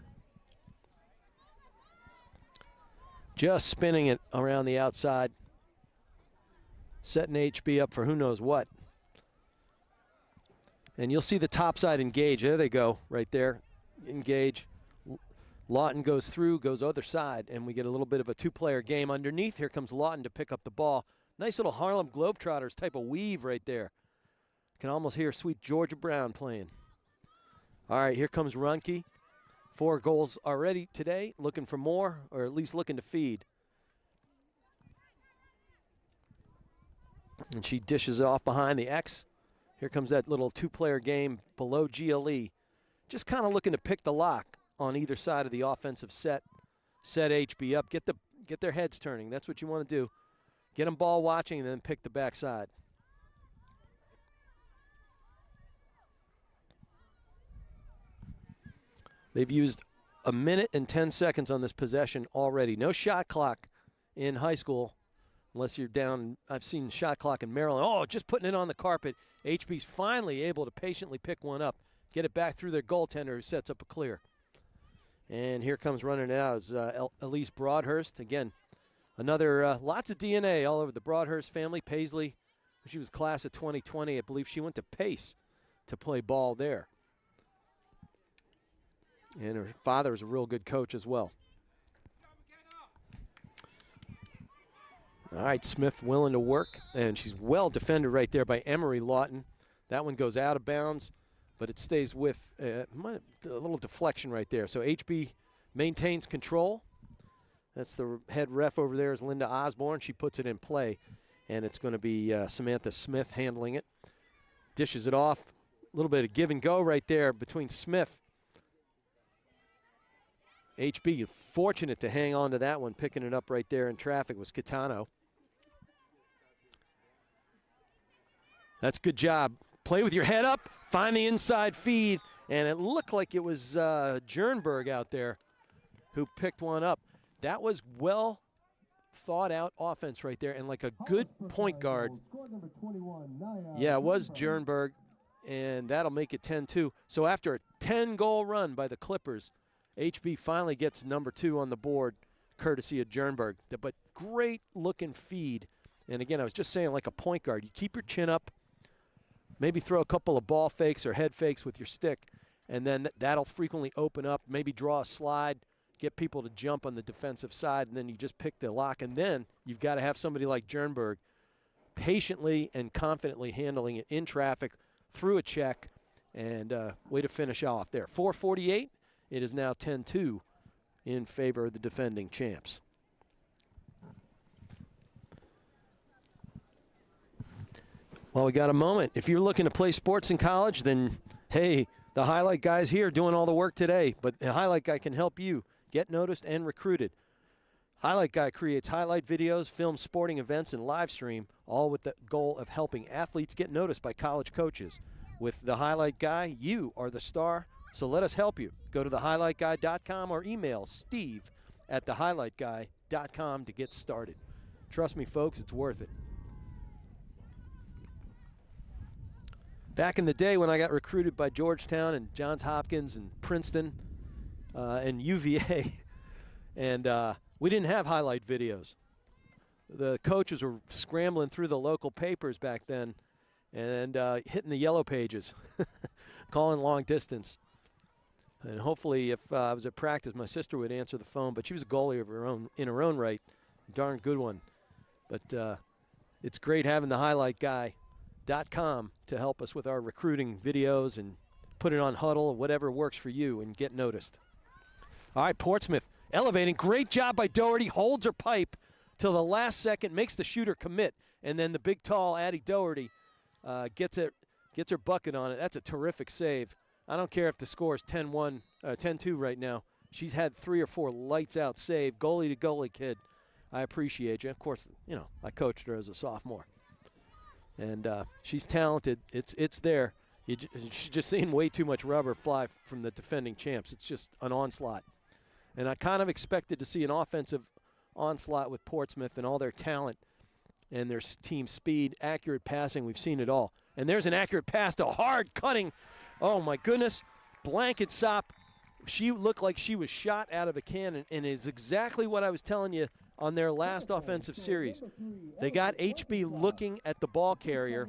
Just spinning it around the outside, setting HB up for who knows what. And you'll see the top side engage. There they go, right there. Engage. Lawton goes through, goes other side, and we get a little bit of a two-player game underneath. Here comes Lawton to pick up the ball. Nice little Harlem Globetrotters type of weave right there. Can almost hear sweet Georgia Brown playing. All right, here comes Runke. 4 goals already today, looking for more, or at least looking to feed. And she dishes it off behind the X. Here comes that little two-player game below GLE. Just kind of looking to pick the lock on either side of the offensive set HB up. Get their heads turning. That's what you want to do. Get them ball watching and then pick the backside. They've used 1 minute and 10 seconds on this possession already. No shot clock in high school unless you're down. I've seen shot clock in Maryland. Oh, just putting it on the carpet. HB's finally able to patiently pick one up, get it back through their goaltender who sets up a clear. And here comes running it out is Elise Broadhurst. Again, another lots of DNA all over the Broadhurst family. Paisley, she was class of 2020. I believe she went to Pace to play ball there. And her father is a real good coach as well. All right, Smith willing to work, and she's well defended right there by Emery Lawton. That one goes out of bounds, but it stays with a little deflection right there. So HB maintains control. That's the head ref over there is Linda Osborne. She puts it in play, and it's going to be Samantha Smith handling it. Dishes it off. A little bit of give and go right there between Smith. HB fortunate to hang on to that one. Picking it up right there in traffic was Catano. That's a good job. Play with your head up, find the inside feed, and it looked like it was Jernberg out there who picked one up. That was well thought out offense right there, and like a good point guard. Yeah, it was Jernberg, and that'll make it 10-2. So after a 10-goal run by the Clippers, HB finally gets number 2 on the board, courtesy of Jernberg. But great looking feed. And again, I was just saying, like a point guard, you keep your chin up, maybe throw a couple of ball fakes or head fakes with your stick, and then that'll frequently open up, maybe draw a slide, get people to jump on the defensive side, and then you just pick the lock. And then you've got to have somebody like Jernberg patiently and confidently handling it in traffic through a check, and way to finish off there. 4:48. It is now 10-2 in favor of the defending champs. Well, we got a moment. If you're looking to play sports in college, then, hey, the Highlight Guy's here doing all the work today. But the Highlight Guy can help you get noticed and recruited. Highlight Guy creates highlight videos, films sporting events, and live stream, all with the goal of helping athletes get noticed by college coaches. With the Highlight Guy, you are the star. So let us help you. Go to thehighlightguy.com or email steve@thehighlightguy.com to get started. Trust me, folks, it's worth it. Back in the day when I got recruited by Georgetown and Johns Hopkins and Princeton and UVA, and we didn't have highlight videos. The coaches were scrambling through the local papers back then and hitting the yellow pages, calling long distance. And hopefully, if I was at practice, my sister would answer the phone. But she was a goalie of her own, in her own right, a darn good one. But it's great having the highlightguy.com to help us with our recruiting videos and put it on Huddle, whatever works for you, and get noticed. All right, Portsmouth elevating. Great job by Doherty. Holds her pipe till the last second, makes the shooter commit, and then the big, tall Addie Doherty gets her bucket on it. That's a terrific save. I don't care if the score is 10-2 right now. She's had 3 or 4 lights-out save, goalie-to-goalie kid. I appreciate you. Of course, you know, I coached her as a sophomore. And she's talented. It's there. She's just seeing way too much rubber fly from the defending champs. It's just an onslaught. And I kind of expected to see an offensive onslaught with Portsmouth and all their talent and their team speed, accurate passing. We've seen it all. And there's an accurate pass to hard cutting. Oh, my goodness. Blanket Sop. She looked like she was shot out of a cannon, and is exactly what I was telling you on their last offensive series. They got HB looking at the ball carrier,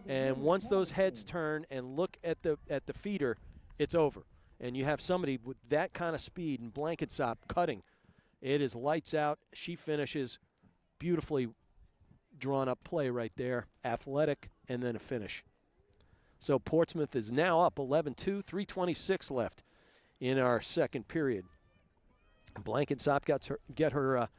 and once those heads turn and look at the feeder, it's over. and you have somebody with that kind of speed and blanket sop cutting, it is lights out. She finishes beautifully drawn up play right there, athletic, and then a finish. So Portsmouth is now up 11-2, 3:26 left in our second period. Blanket sop get her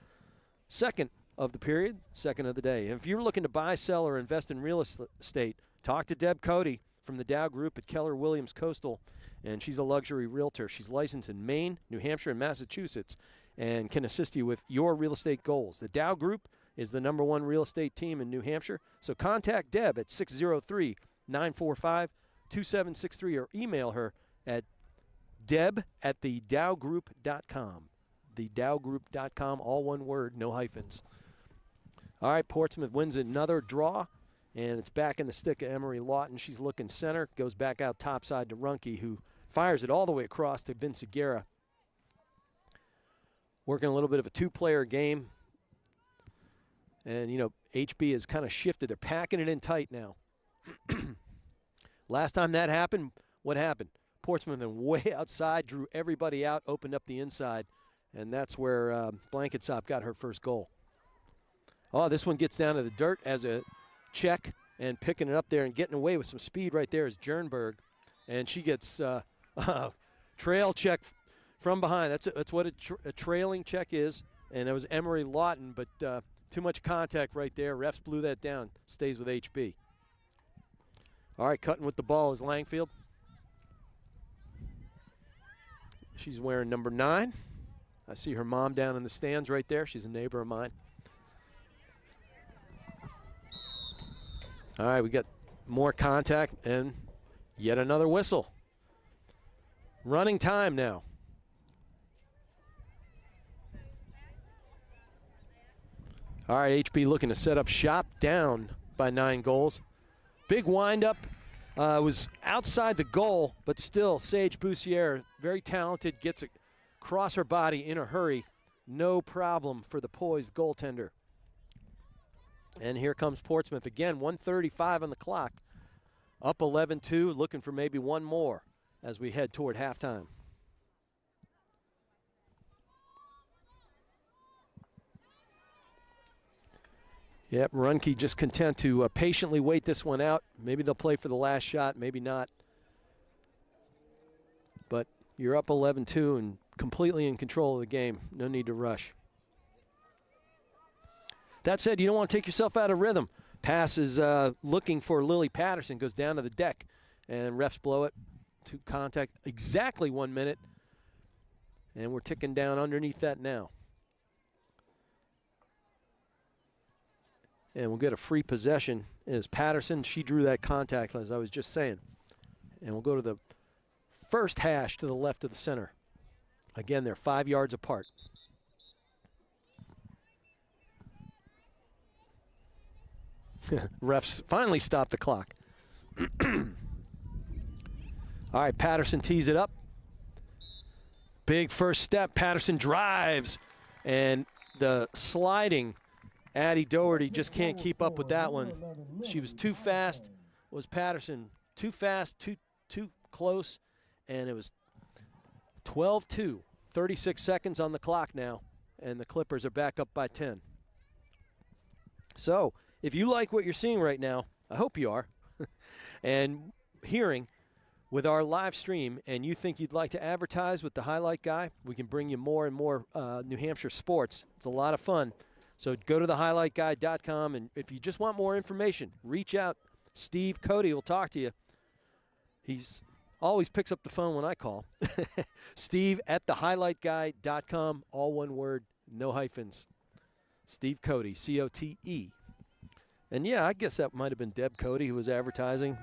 second of the period, second of the day. If you're looking to buy, sell, or invest in real estate, talk to Deb Cody from the Dow Group at Keller Williams Coastal, and she's a luxury realtor. She's licensed in Maine, New Hampshire, and Massachusetts, and can assist you with your real estate goals. The Dow Group is the #1 real estate team in New Hampshire, so contact Deb at 603-945-2763 or email her at deb@thedowgroup.com. Thedowgroup.com, all one word, no hyphens. All right, Portsmouth wins another draw, and it's back in the stick of Emery Lawton. She's looking center, goes back out topside to Runke, who fires it all the way across to Vince Aguirre. Working a little bit of a two-player game. And, you know, HB has kind of shifted. They're packing it in tight now. Last time that happened, what happened? Portsmouth went way outside, drew everybody out, opened up the inside, and that's where Blanket Sop got her first goal. Oh, this one gets down to the dirt as a check, and picking it up there and getting away with some speed right there is Jernberg. And she gets a trail check from behind. That's what a trailing check is, and it was Emery Lawton, but too much contact right there. Refs blew that down. Stays with HB. All right, cutting with the ball is Langfield. She's wearing number 9. I see her mom down in the stands right there. She's a neighbor of mine. All right, we got more contact and yet another whistle. Running time now. All right, HB looking to set up shop, down by 9 goals. Big windup. Was outside the goal, but still Sage Boussiere, very talented, gets across her body in a hurry. No problem for the poised goaltender. And here comes Portsmouth again, 1:35 on the clock. Up 11-2, looking for maybe one more as we head toward halftime. Yep, Runke just content to patiently wait this one out. Maybe they'll play for the last shot, maybe not. But you're up 11-2 and completely in control of the game. No need to rush. That said, you don't want to take yourself out of rhythm. Pass is looking for Lily Patterson, goes down to the deck, and refs blow it to contact. Exactly 1 minute, and we're ticking down underneath that now. And we'll get a free possession as Patterson. She drew that contact, as I was just saying. And we'll go to the first hash to the left of the center. Again, they're 5 yards apart. Refs finally stopped the clock. All right, Patterson tees it up. Big first step. Patterson drives, and the sliding Addie Doherty just can't keep up with that one. She was too fast. Was Patterson too fast, too close, and it was 12-2. 36 seconds on the clock now, and the Clippers are back up by 10. So, if you like what you're seeing right now, I hope you are, and hearing with our live stream, and you think you'd like to advertise with the Highlight Guy, we can bring you more and more New Hampshire sports. It's a lot of fun. So go to thehighlightguy.com, and if you just want more information, reach out. Steve Cody will talk to you. He's always picks up the phone when I call. Steve at thehighlightguy.com, all one word, no hyphens. Steve Cody, C-O-T-E. And, yeah, I guess that might have been Deb Cody who was advertising.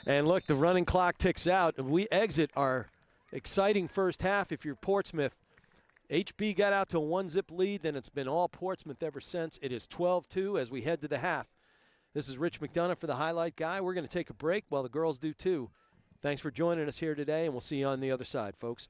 And, look, the running clock ticks out. And we exit our exciting first half. If you're Portsmouth, HB got out to a 1-zip lead, then it's been all Portsmouth ever since. It is 12-2 as we head to the half. This is Rich McDonough for the Highlight Guy. We're going to take a break while the girls do too. Thanks for joining us here today, and we'll see you on the other side, folks.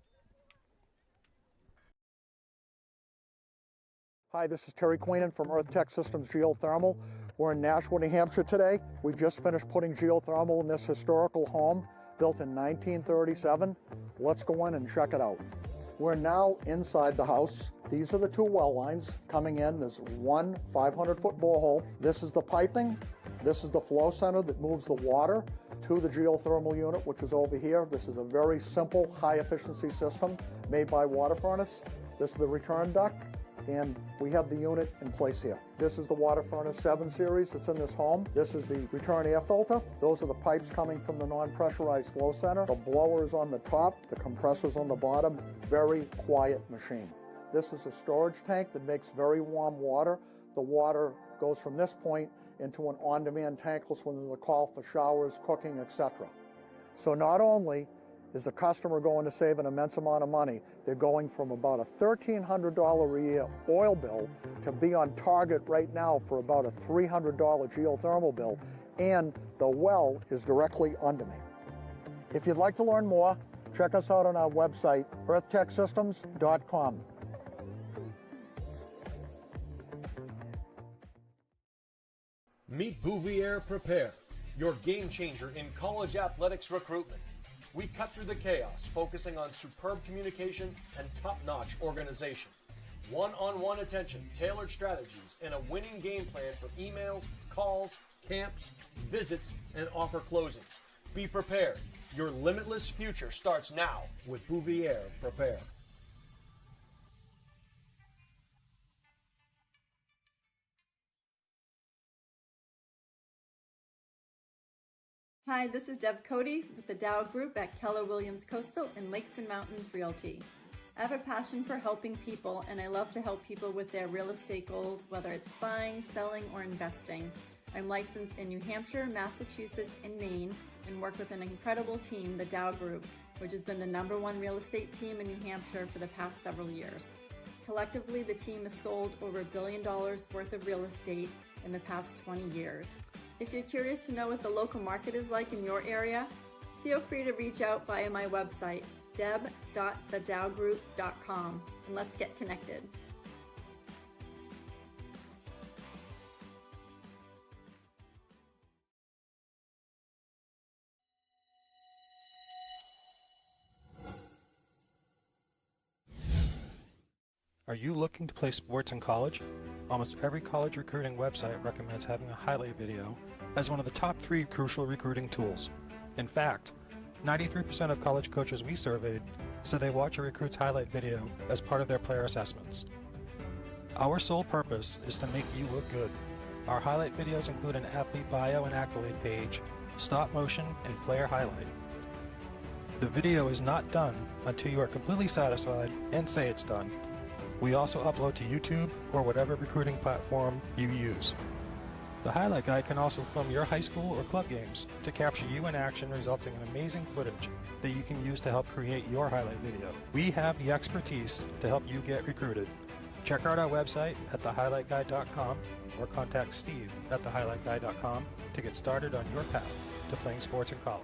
Hi, this is Terry Queenan from Earth Tech Systems Geothermal. We're in Nashua, New Hampshire today. We just finished putting geothermal in this historical home built in 1937. Let's go in and check it out. We're now inside the house. These are the two well lines coming in. There's one 500-foot borehole. This is the piping. This is the flow center that moves the water to the geothermal unit, which is over here. This is a very simple, high-efficiency system made by water furnace. This is the return duct, and we have the unit in place here. This is the water furnace 7 series that's in this home. This is the return air filter. Those are the pipes coming from the non-pressurized flow center. The blower is on the top, the compressor's on the bottom. Very quiet machine. This is a storage tank that makes very warm water. The water goes from this point into an on-demand tankless when there's a call for showers, cooking, etc. So not only is the customer going to save an immense amount of money, they're going from about a $1,300 a year oil bill to be on target right now for about a $300 geothermal bill, and the well is directly under me. If you'd like to learn more, check us out on our website, earthtechsystems.com. Meet Bouvier Prepare, your game changer in college athletics recruitment. We cut through the chaos, focusing on superb communication and top-notch organization. One-on-one attention, tailored strategies, and a winning game plan for emails, calls, camps, visits, and offer closings. Be prepared. Your limitless future starts now with Bouvier Prepare. Hi, this is Deb Cody with the Dow Group at Keller Williams Coastal and Lakes and Mountains Realty. I have a passion for helping people, and I love to help people with their real estate goals, whether it's buying, selling, or investing. I'm licensed in New Hampshire, Massachusetts, and Maine, and work with an incredible team, the Dow Group, which has been the #1 real estate team in New Hampshire for the past several years. Collectively, the team has sold over $1 billion worth of real estate in the past 20 years. If you're curious to know what the local market is like in your area, feel free to reach out via my website, deb.thedowgroup.com, and let's get connected. Are you looking to play sports in college? Almost every college recruiting website recommends having a highlight video as one of the top 3 crucial recruiting tools. In fact, 93% of college coaches we surveyed said they watch a recruit's highlight video as part of their player assessments. Our sole purpose is to make you look good. Our highlight videos include an athlete bio and accolade page, stop motion, and player highlight. The video is not done until you are completely satisfied and say it's done. We also upload to YouTube or whatever recruiting platform you use. The highlight guy can also film your high school or club games to capture you in action, resulting in amazing footage that you can use to help create your highlight video. We have the expertise to help you get recruited. Check out our website at thehighlightguy.com or contact Steve at thehighlightguy.com to get started on your path to playing sports in college.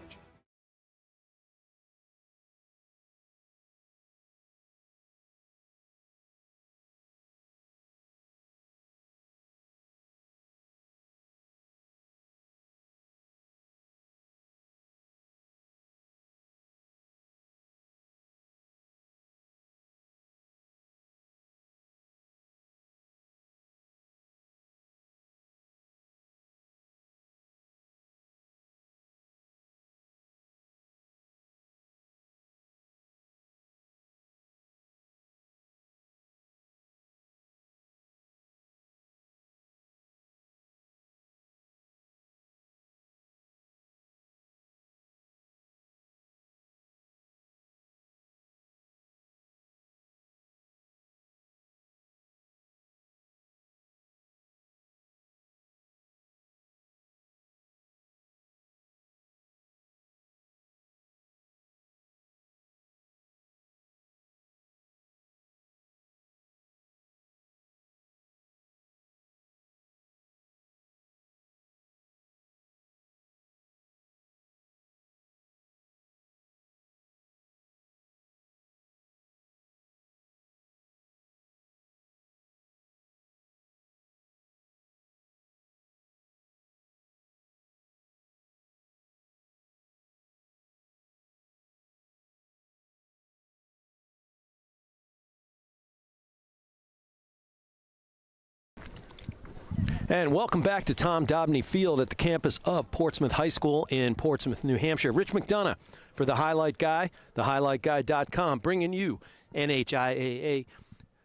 And welcome back to Tom Dobney Field at the campus of Portsmouth High School in Portsmouth, New Hampshire. Rich McDonough for The Highlight Guy, thehighlightguy.com, bringing you NHIAA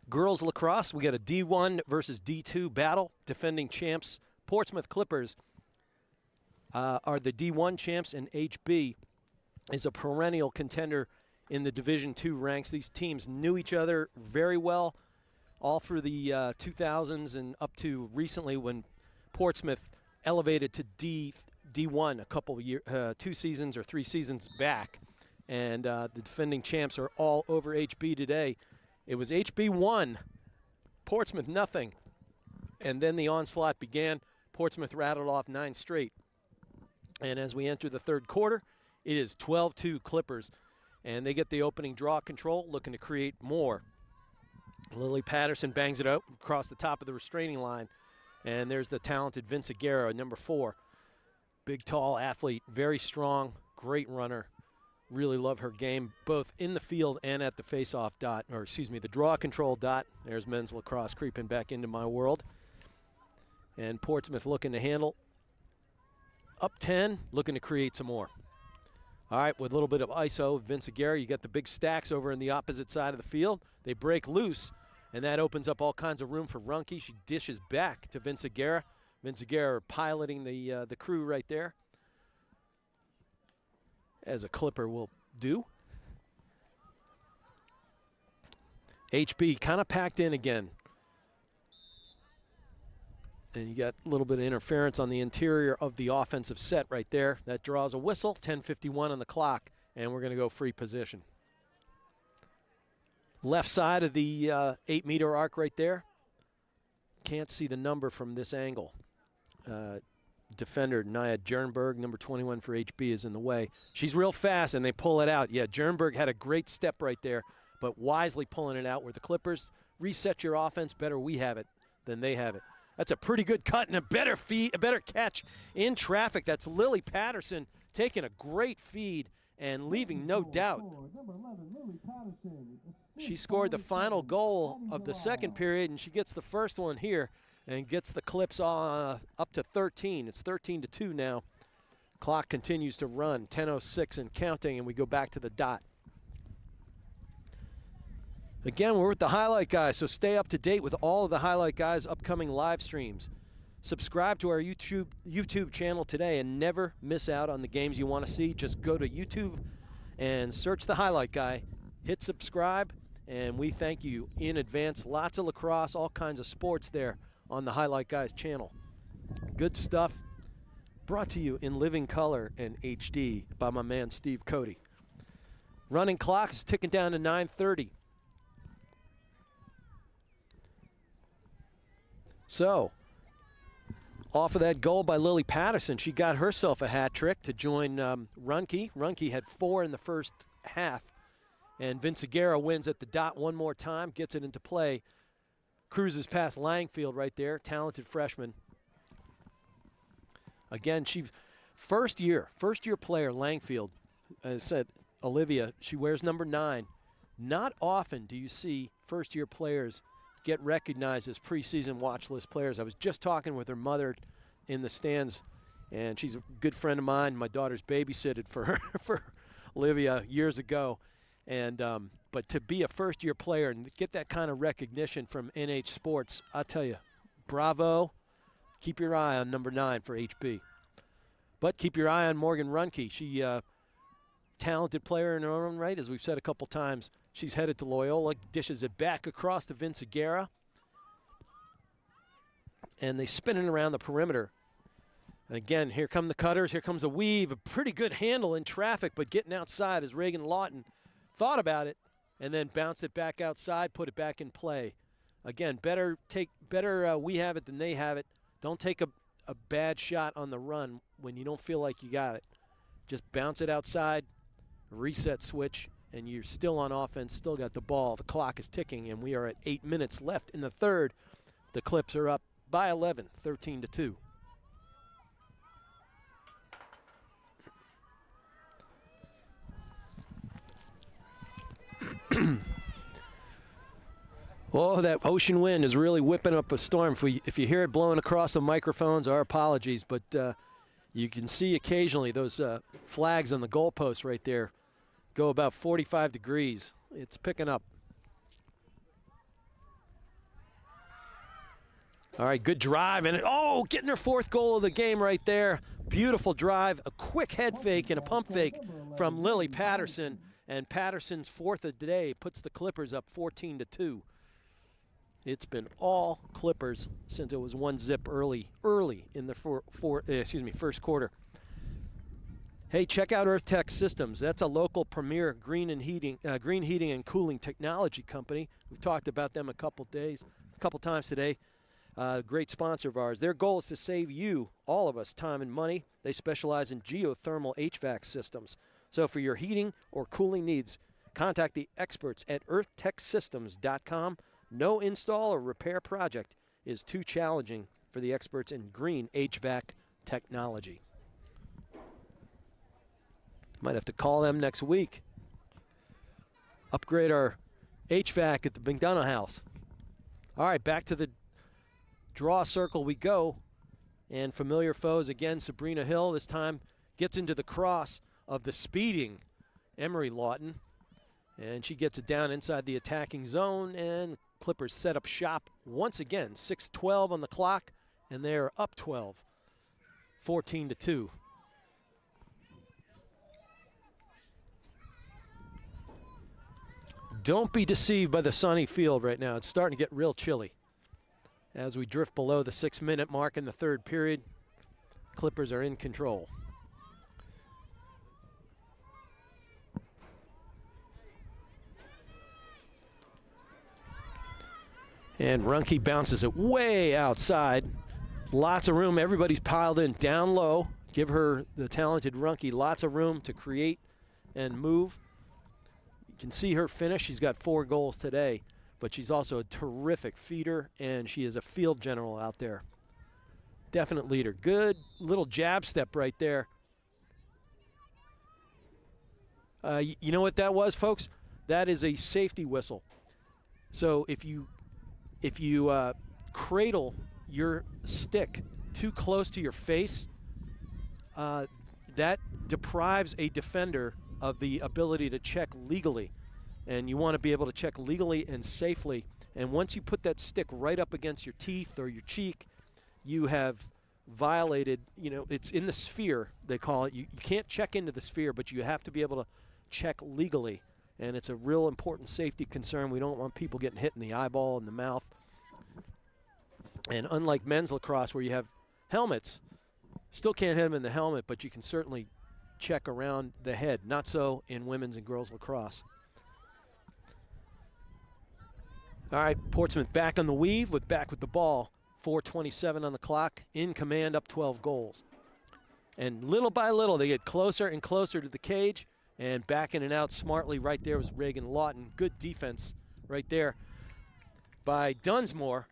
Girls Lacrosse. We got a D1 versus D2 battle. Defending champs, Portsmouth Clippers, are the D1 champs, and HB is a perennial contender in the Division II ranks. These teams knew each other very well all through the 2000s and up to recently when Portsmouth elevated to D1 a couple of years, 2 seasons or 3 seasons back. And the defending champs are all over HB today. It was HB 1, Portsmouth nothing. And then the onslaught began. Portsmouth rattled off 9 straight. And as we enter the third quarter, it is 12-2 Clippers. And they get the opening draw control, looking to create more. Lily Patterson bangs it out across the top of the restraining line. And there's the talented Vince Aguero, number 4. Big, tall athlete, very strong, great runner. Really love her game, both in the field and at the face-off dot, or excuse me, the draw control dot. There's men's lacrosse creeping back into my world. And Portsmouth looking to handle. Up 10, looking to create some more. All right, with a little bit of ISO, Vince Aguirre, you got the big stacks over in the opposite side of the field. They break loose, and that opens up all kinds of room for Runke. She dishes back to Vince Aguirre. Vince Aguirre piloting the crew right there, as a Clipper will do. HB kind of packed in again. And you got a little bit of interference on the interior of the offensive set right there. That draws a whistle, 10:51 on the clock, and we're going to go free position. Left side of the 8-meter arc right there. Can't see the number from this angle. Defender Nia Jernberg, number 21 for HB, is in the way. She's real fast, and they pull it out. Yeah, Jernberg had a great step right there, but wisely pulling it out where the Clippers reset your offense. Better we have it than they have it. That's a pretty good cut and a better catch in traffic. That's Lily Patterson taking a great feed and leaving no doubt. She scored the final goal of the second period, and she gets the first one here and gets the Clips up to 13. It's 13-2 now. Clock continues to run, 10:06 and counting, and we go back to the dot. Again, we're with the Highlight Guys, so stay up to date with all of the Highlight Guys' upcoming live streams. Subscribe to our YouTube channel today and never miss out on the games you want to see. Just go to YouTube and search the Highlight Guy. Hit subscribe, and we thank you in advance. Lots of lacrosse, all kinds of sports there on the Highlight Guys channel. Good stuff brought to you in living color and HD by my man Steve Cody. Running clock is ticking down to 9:30. So, off of that goal by Lily Patterson, she got herself a hat trick to join Runke. Runke had 4 in the first half, and Vince Aguirre wins at the dot one more time, gets it into play, cruises past Langfield right there, talented freshman. Again, she first year player, Langfield. As I said, Olivia, she wears number 9. Not often do you see first-year players get recognized as preseason watch list players. I was just talking with her mother in the stands, and she's a good friend of mine. My daughter's babysitted for her, for Olivia years ago. And but to be a first-year player and get that kind of recognition from NH Sports, I tell you, bravo. Keep your eye on number 9 for HB. But keep your eye on Morgan Runke. She talented player in her own right, as we've said a couple times. She's headed to Loyola, dishes it back across to Vince Aguirre. And they spin it around the perimeter. And again, here come the cutters, here comes a weave, a pretty good handle in traffic, but getting outside as Reagan Lawton thought about it and then bounced it back outside, put it back in play. Again, better we have it than they have it. Don't take a bad shot on the run when you don't feel like you got it. Just bounce it outside, reset switch, and you're still on offense, still got the ball. The clock is ticking, and we are at 8 minutes left in the third. The Clips are up by 11, 13-2. Oh, that ocean wind is really whipping up a storm. If you hear it blowing across the microphones, our apologies, but you can see occasionally those flags on the goalpost right there go about 45 degrees. It's picking up. All right, good drive, and getting her 4th goal of the game right there. Beautiful drive, a quick head fake and a pump fake from Lily Patterson, and Patterson's 4th of the day puts the Clippers up 14-2. It's been all Clippers since it was 1-0 early in the first quarter. Hey, check out Earth Tech Systems. That's a local premier green heating and cooling technology company. We've talked about them a couple times today. Great sponsor of ours. Their goal is to save you, all of us, time and money. They specialize in geothermal HVAC systems. So for your heating or cooling needs, contact the experts at earthtechsystems.com. No install or repair project is too challenging for the experts in green HVAC technology. Might have to call them next week. Upgrade our HVAC at the McDonough house. All right, back to the draw circle we go. And familiar foes again, Sabrina Hill this time gets into the cross of the speeding Emery Lawton. And she gets it down inside the attacking zone, and Clippers set up shop once again. 6:12 on the clock, and they're up 12, 14-2. Don't be deceived by the sunny field right now. It's starting to get real chilly. As we drift below the 6-minute mark in the 3rd period, Clippers are in control. And Runke bounces it way outside. Lots of room. Everybody's piled in down low. Give her, the talented Runke, lots of room to create and move. You can see her finish. She's got 4 goals today, but she's also a terrific feeder, and she is a field general out there. Definite leader. Good little jab step right there. You know what that was, folks? That is a safety whistle. So if you cradle your stick too close to your face, that deprives a defender of the ability to check legally. And you want to be able to check legally and safely. And once you put that stick right up against your teeth or your cheek, you have violated, it's in the sphere, they call it. You can't check into the sphere, but you have to be able to check legally. And it's a real important safety concern. We don't want people getting hit in the eyeball and the mouth. And unlike men's lacrosse where you have helmets, still can't hit them in the helmet, but you can certainly check around the head. Not so in women's and girls lacrosse. All right, Portsmouth back on the weave back with the ball. 4:27 on the clock, in command, up 12 goals. And little by little, they get closer and closer to the cage, and backing it out smartly right there was Reagan Lawton. Good defense right there by Dunsmore.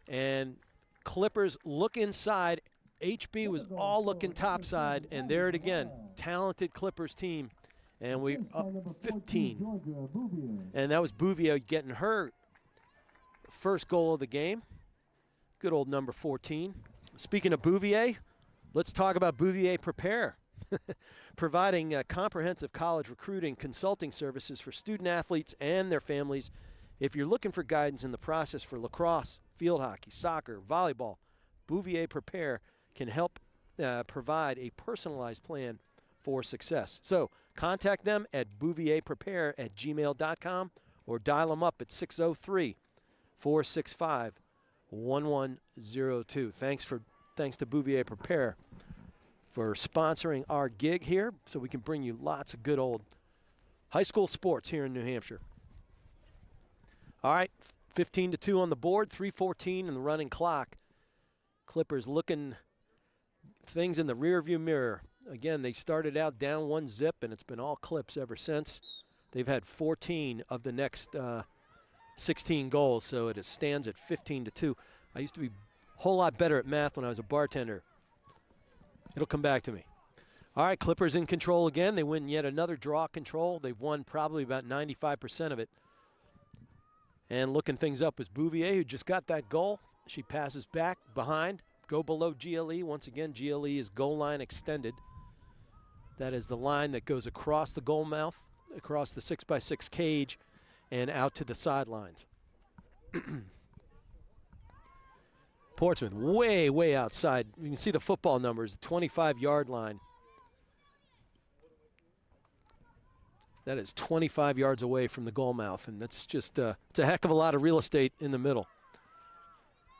And Clippers look inside. HB was all looking topside, and there it again. Talented Clippers team, and we up 15. And that was Bouvier getting her first goal of the game. Good old number 14. Speaking of Bouvier, let's talk about Bouvier Prepare. Providing comprehensive college recruiting consulting services for student athletes and their families. If you're looking for guidance in the process for lacrosse, field hockey, soccer, volleyball, Bouvier Prepare can help provide a personalized plan for success. So contact them at bouvierprepare@gmail.com or dial them up at 603-465-1102. Thanks to Bouvier Prepare for sponsoring our gig here so we can bring you lots of good old high school sports here in New Hampshire. All right, 15-2 on the board, 3:14 in the running clock. Clippers looking things in the rearview mirror. Again, they started out down 1-0, and it's been all Clips ever since. They've had 14 of the next 16 goals, so it stands at 15-2. I used to be a whole lot better at math when I was a bartender. It'll come back to me. All right, Clippers in control again. They win yet another draw control. They've won probably about 95% of it. And looking things up was Bouvier, who just got that goal. She passes back behind, go below GLE. Once again, GLE is goal line extended. That is the line that goes across the goal mouth, across the 6x6 cage, and out to the sidelines. Portsmouth way, way outside. You can see the football numbers, 25-yard line. That is 25 yards away from the goal mouth, and that's just it's a heck of a lot of real estate in the middle.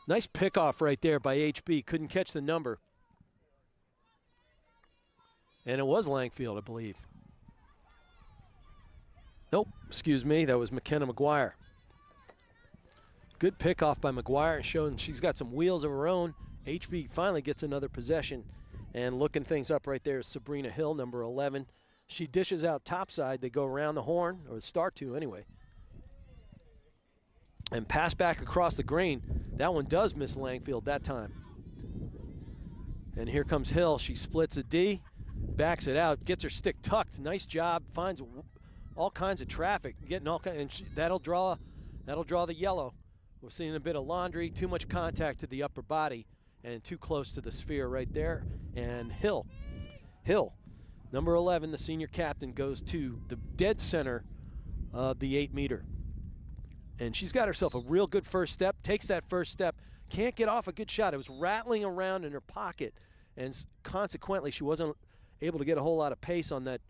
Nice pickoff right there by HB. Couldn't catch the number. And it was Langfield, I believe. Nope, excuse me, that was McKenna McGuire. Good pickoff by McGuire, showing she's got some wheels of her own. HB finally gets another possession. And looking things up right there is Sabrina Hill, number 11. She dishes out topside. They go around the horn, or start to anyway. And pass back across the green. That one does miss Langfield that time. And here comes Hill. She splits a D, backs it out, gets her stick tucked. Nice job. Finds all kinds of traffic, getting all kinds, and that'll draw the yellow. We're seeing a bit of laundry, too much contact to the upper body, and too close to the sphere right there. And Hill, number 11, the senior captain, goes to the dead center of the 8-meter. And she's got herself a real good first step, takes that first step, can't get off a good shot. It was rattling around in her pocket, and consequently she wasn't able to get a whole lot of pace on that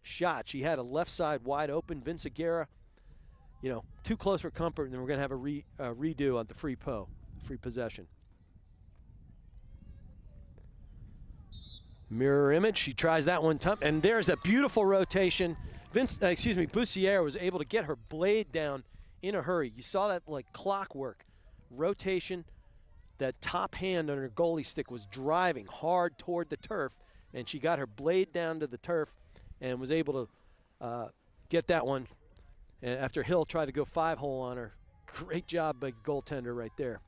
shot. She had a left side wide open. Vince Aguirre, too close for comfort, and then we're going to have a redo on the free possession. Mirror image, she tries that one time, and there's a beautiful rotation. Bussiere was able to get her blade down in a hurry. You saw that like clockwork rotation. That top hand on her goalie stick was driving hard toward the turf, and she got her blade down to the turf and was able to get that one. And after Hill tried to go 5-hole on her. Great job by goaltender right there.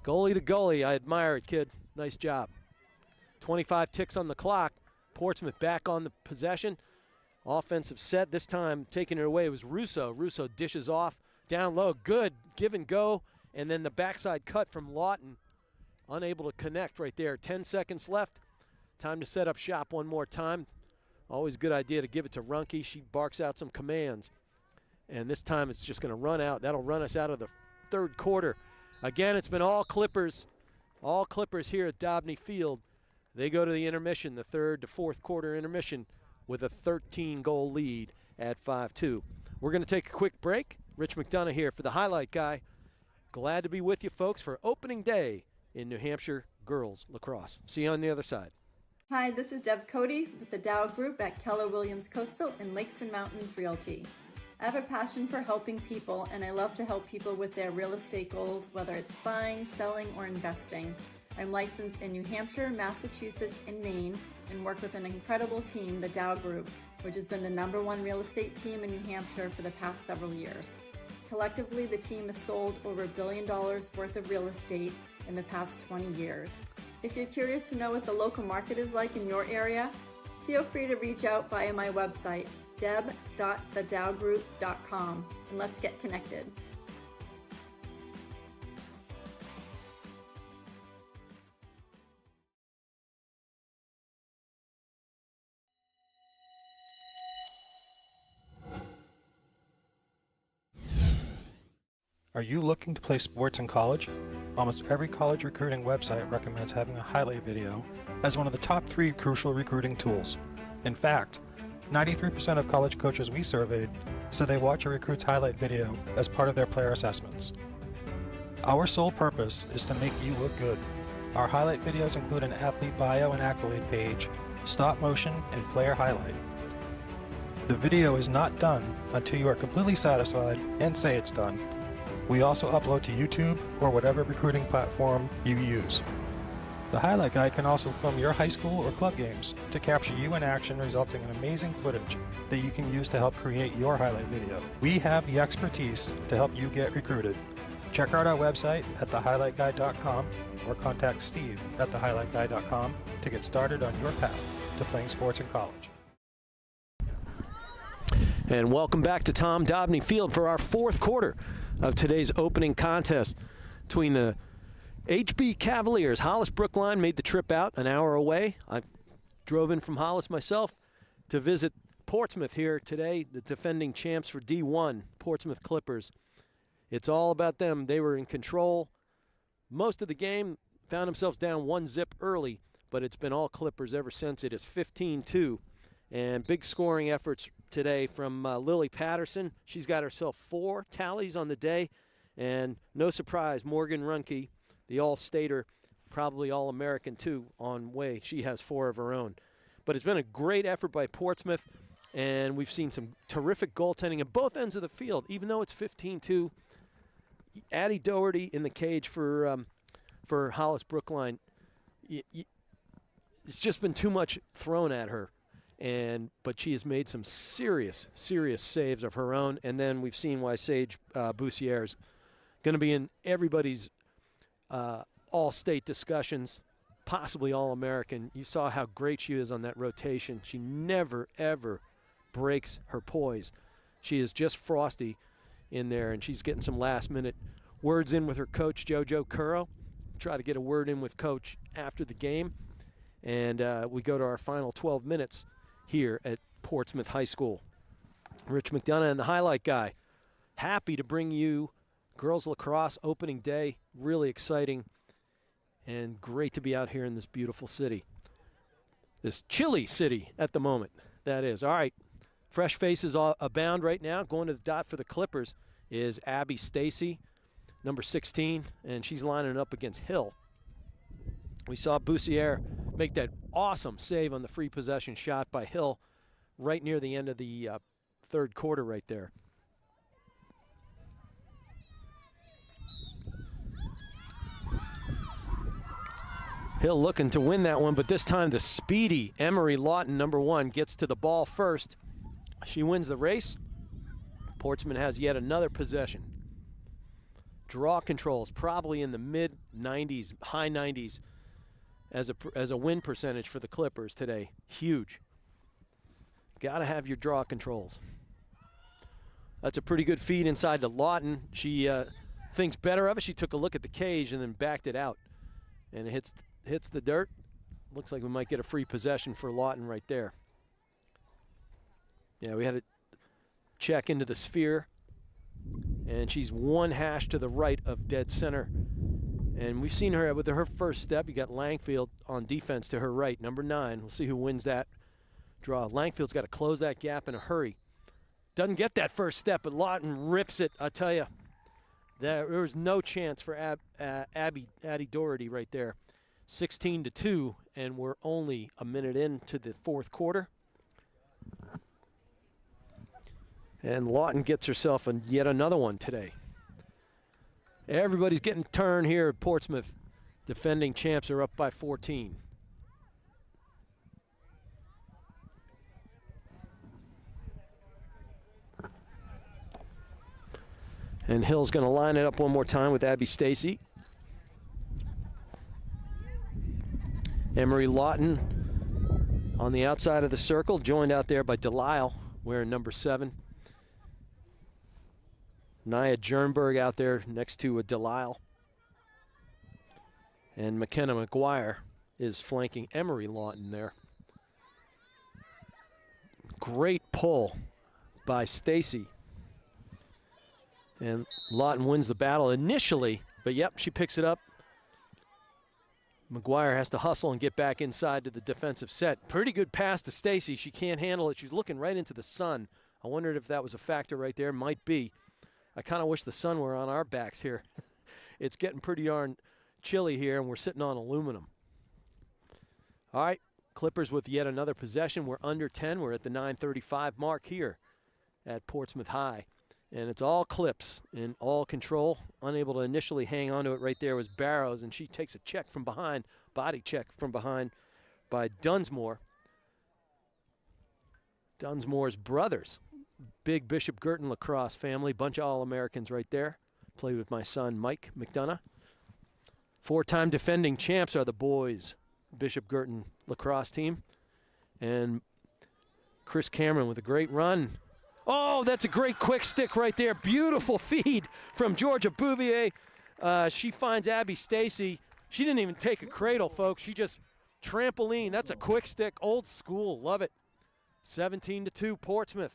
Goalie to goalie, I admire it, kid. Nice job. 25 ticks on the clock. Portsmouth back on the possession. Offensive set. This time taking it away was Russo. Russo dishes off. Down low. Good. Give and go. And then the backside cut from Lawton. Unable to connect right there. 10 seconds left. Time to set up shop one more time. Always a good idea to give it to Runke. She barks out some commands. And this time it's just going to run out. That'll run us out of the third quarter. Again, it's been all Clippers. All Clippers here at Dobney Field. They go to the intermission, the third to fourth quarter intermission, with a 13-goal lead at 5-2. We're going to take a quick break. Rich McDonough here for the Highlight Guy. Glad to be with you folks for opening day in New Hampshire Girls Lacrosse. See you on the other side. Hi, this is Deb Cody with the Dow Group at Keller Williams Coastal and Lakes and Mountains Realty. I have a passion for helping people, and I love to help people with their real estate goals, whether it's buying, selling, or investing. I'm licensed in New Hampshire, Massachusetts, and Maine, and work with an incredible team, the Dow Group, which has been the #1 real estate team in New Hampshire for the past several years. Collectively, the team has sold over $1 billion worth of real estate in the past 20 years. If you're curious to know what the local market is like in your area, feel free to reach out via my website, deb.thedowgroup.com, and let's get connected. Are you looking to play sports in college? Almost every college recruiting website recommends having a highlight video as one of the top 3 crucial recruiting tools. In fact, 93% of college coaches we surveyed said they watch a recruit's highlight video as part of their player assessments. Our sole purpose is to make you look good. Our highlight videos include an athlete bio and accolade page, stop motion, and player highlight. The video is not done until you are completely satisfied and say it's done. We also upload to YouTube or whatever recruiting platform you use. The Highlight Guy can also film your high school or club games to capture you in action, resulting in amazing footage that you can use to help create your highlight video. We have the expertise to help you get recruited. Check out our website at thehighlightguy.com or contact Steve at thehighlightguy.com to get started on your path to playing sports in college. And welcome back to Tom Dobney Field for our fourth quarter of today's opening contest between the HB Cavaliers. Hollis Brookline made the trip out an hour away. I drove in from Hollis myself to visit Portsmouth here today, the defending champs for D1, Portsmouth Clippers. It's all about them. They were in control most of the game, found themselves down 1-0 early, but it's been all Clippers ever since. It is 15-2, and big scoring efforts today from Lily Patterson. She's got herself 4 tallies on the day, and no surprise, Morgan Runke, the All-Stater, probably All-American too, on way. She has 4 of her own. But it's been a great effort by Portsmouth, and we've seen some terrific goaltending at both ends of the field. Even though it's 15-2, Addie Doherty in the cage for Hollis Brookline. It's just been too much thrown at her, but she has made some serious saves of her own. And then we've seen why Sage Boussiere is going to be in everybody's all-state discussions, possibly All-American. You saw how great she is on that rotation. She never, ever breaks her poise. She is just frosty in there, and she's getting some last-minute words in with her coach, JoJo Curro. Try to get a word in with Coach after the game. And we go to our final 12 minutes here at Portsmouth High School. Rich McDonough and the highlight guy. Happy to bring you girls lacrosse opening day. Really exciting and great to be out here in this beautiful city. This chilly city at the moment, that is. All right, fresh faces abound right now. Going to the dot for the Clippers is Abby Stacy, number 16, and she's lining up against Hill. We saw Boussiere make that awesome save on the free possession shot by Hill right near the end of the third quarter right there. Hill looking to win that one, but this time the speedy Emery Lawton, number 1, gets to the ball first. She wins the race. Portsmouth has yet another possession. Draw controls probably in the mid-90s, high 90s as a win percentage for the Clippers today. Huge. Got to have your draw controls. That's a pretty good feed inside to Lawton. She thinks better of it. She took a look at the cage and then backed it out. And it hits the dirt. Looks like we might get a free possession for Lawton right there. Yeah, we had to check into the sphere. And she's 1 hash to the right of dead center. And we've seen her with her first step. You got Langfield on defense to her right, number 9. We'll see who wins that draw. Langfield's got to close that gap in a hurry. Doesn't get that first step, but Lawton rips it. I tell you, there was no chance for Addie Doherty right there. 16-2, and we're only a minute into the fourth quarter. And Lawton gets herself yet another one today. Everybody's getting turned here at Portsmouth. Defending champs are up by 14. And Hill's going to line it up one more time with Abby Stacy. Emery Lawton on the outside of the circle, joined out there by Delisle, wearing number 7. Nia Jernberg out there next to Delisle. And McKenna McGuire is flanking Emery Lawton there. Great pull by Stacy. And Lawton wins the battle initially, but yep, she picks it up. McGuire has to hustle and get back inside to the defensive set. Pretty good pass to Stacy. She can't handle it. She's looking right into the sun. I wondered if that was a factor right there. Might be. I kind of wish the sun were on our backs here. It's getting pretty darn chilly here, and we're sitting on aluminum. All right, Clippers with yet another possession. We're under 10. We're at the 9:35 mark here at Portsmouth High. And it's all Clips in all control. Unable to initially hang on to it right there was Barrows, and she takes a check from behind, body check from behind by Dunsmore. Dunsmore's brothers. Big Bishop Girton lacrosse family, bunch of All-Americans right there. Played with my son, Mike McDonough. 4-time defending champs are the boys, Bishop Girton lacrosse team. And Chris Cameron with a great run Oh, that's a great quick stick right there. Beautiful feed from Georgia Bouvier. She finds Abby Stacy. She didn't even take a cradle, folks. She just trampoline. That's a quick stick, old school. Love it. 17-2 Portsmouth.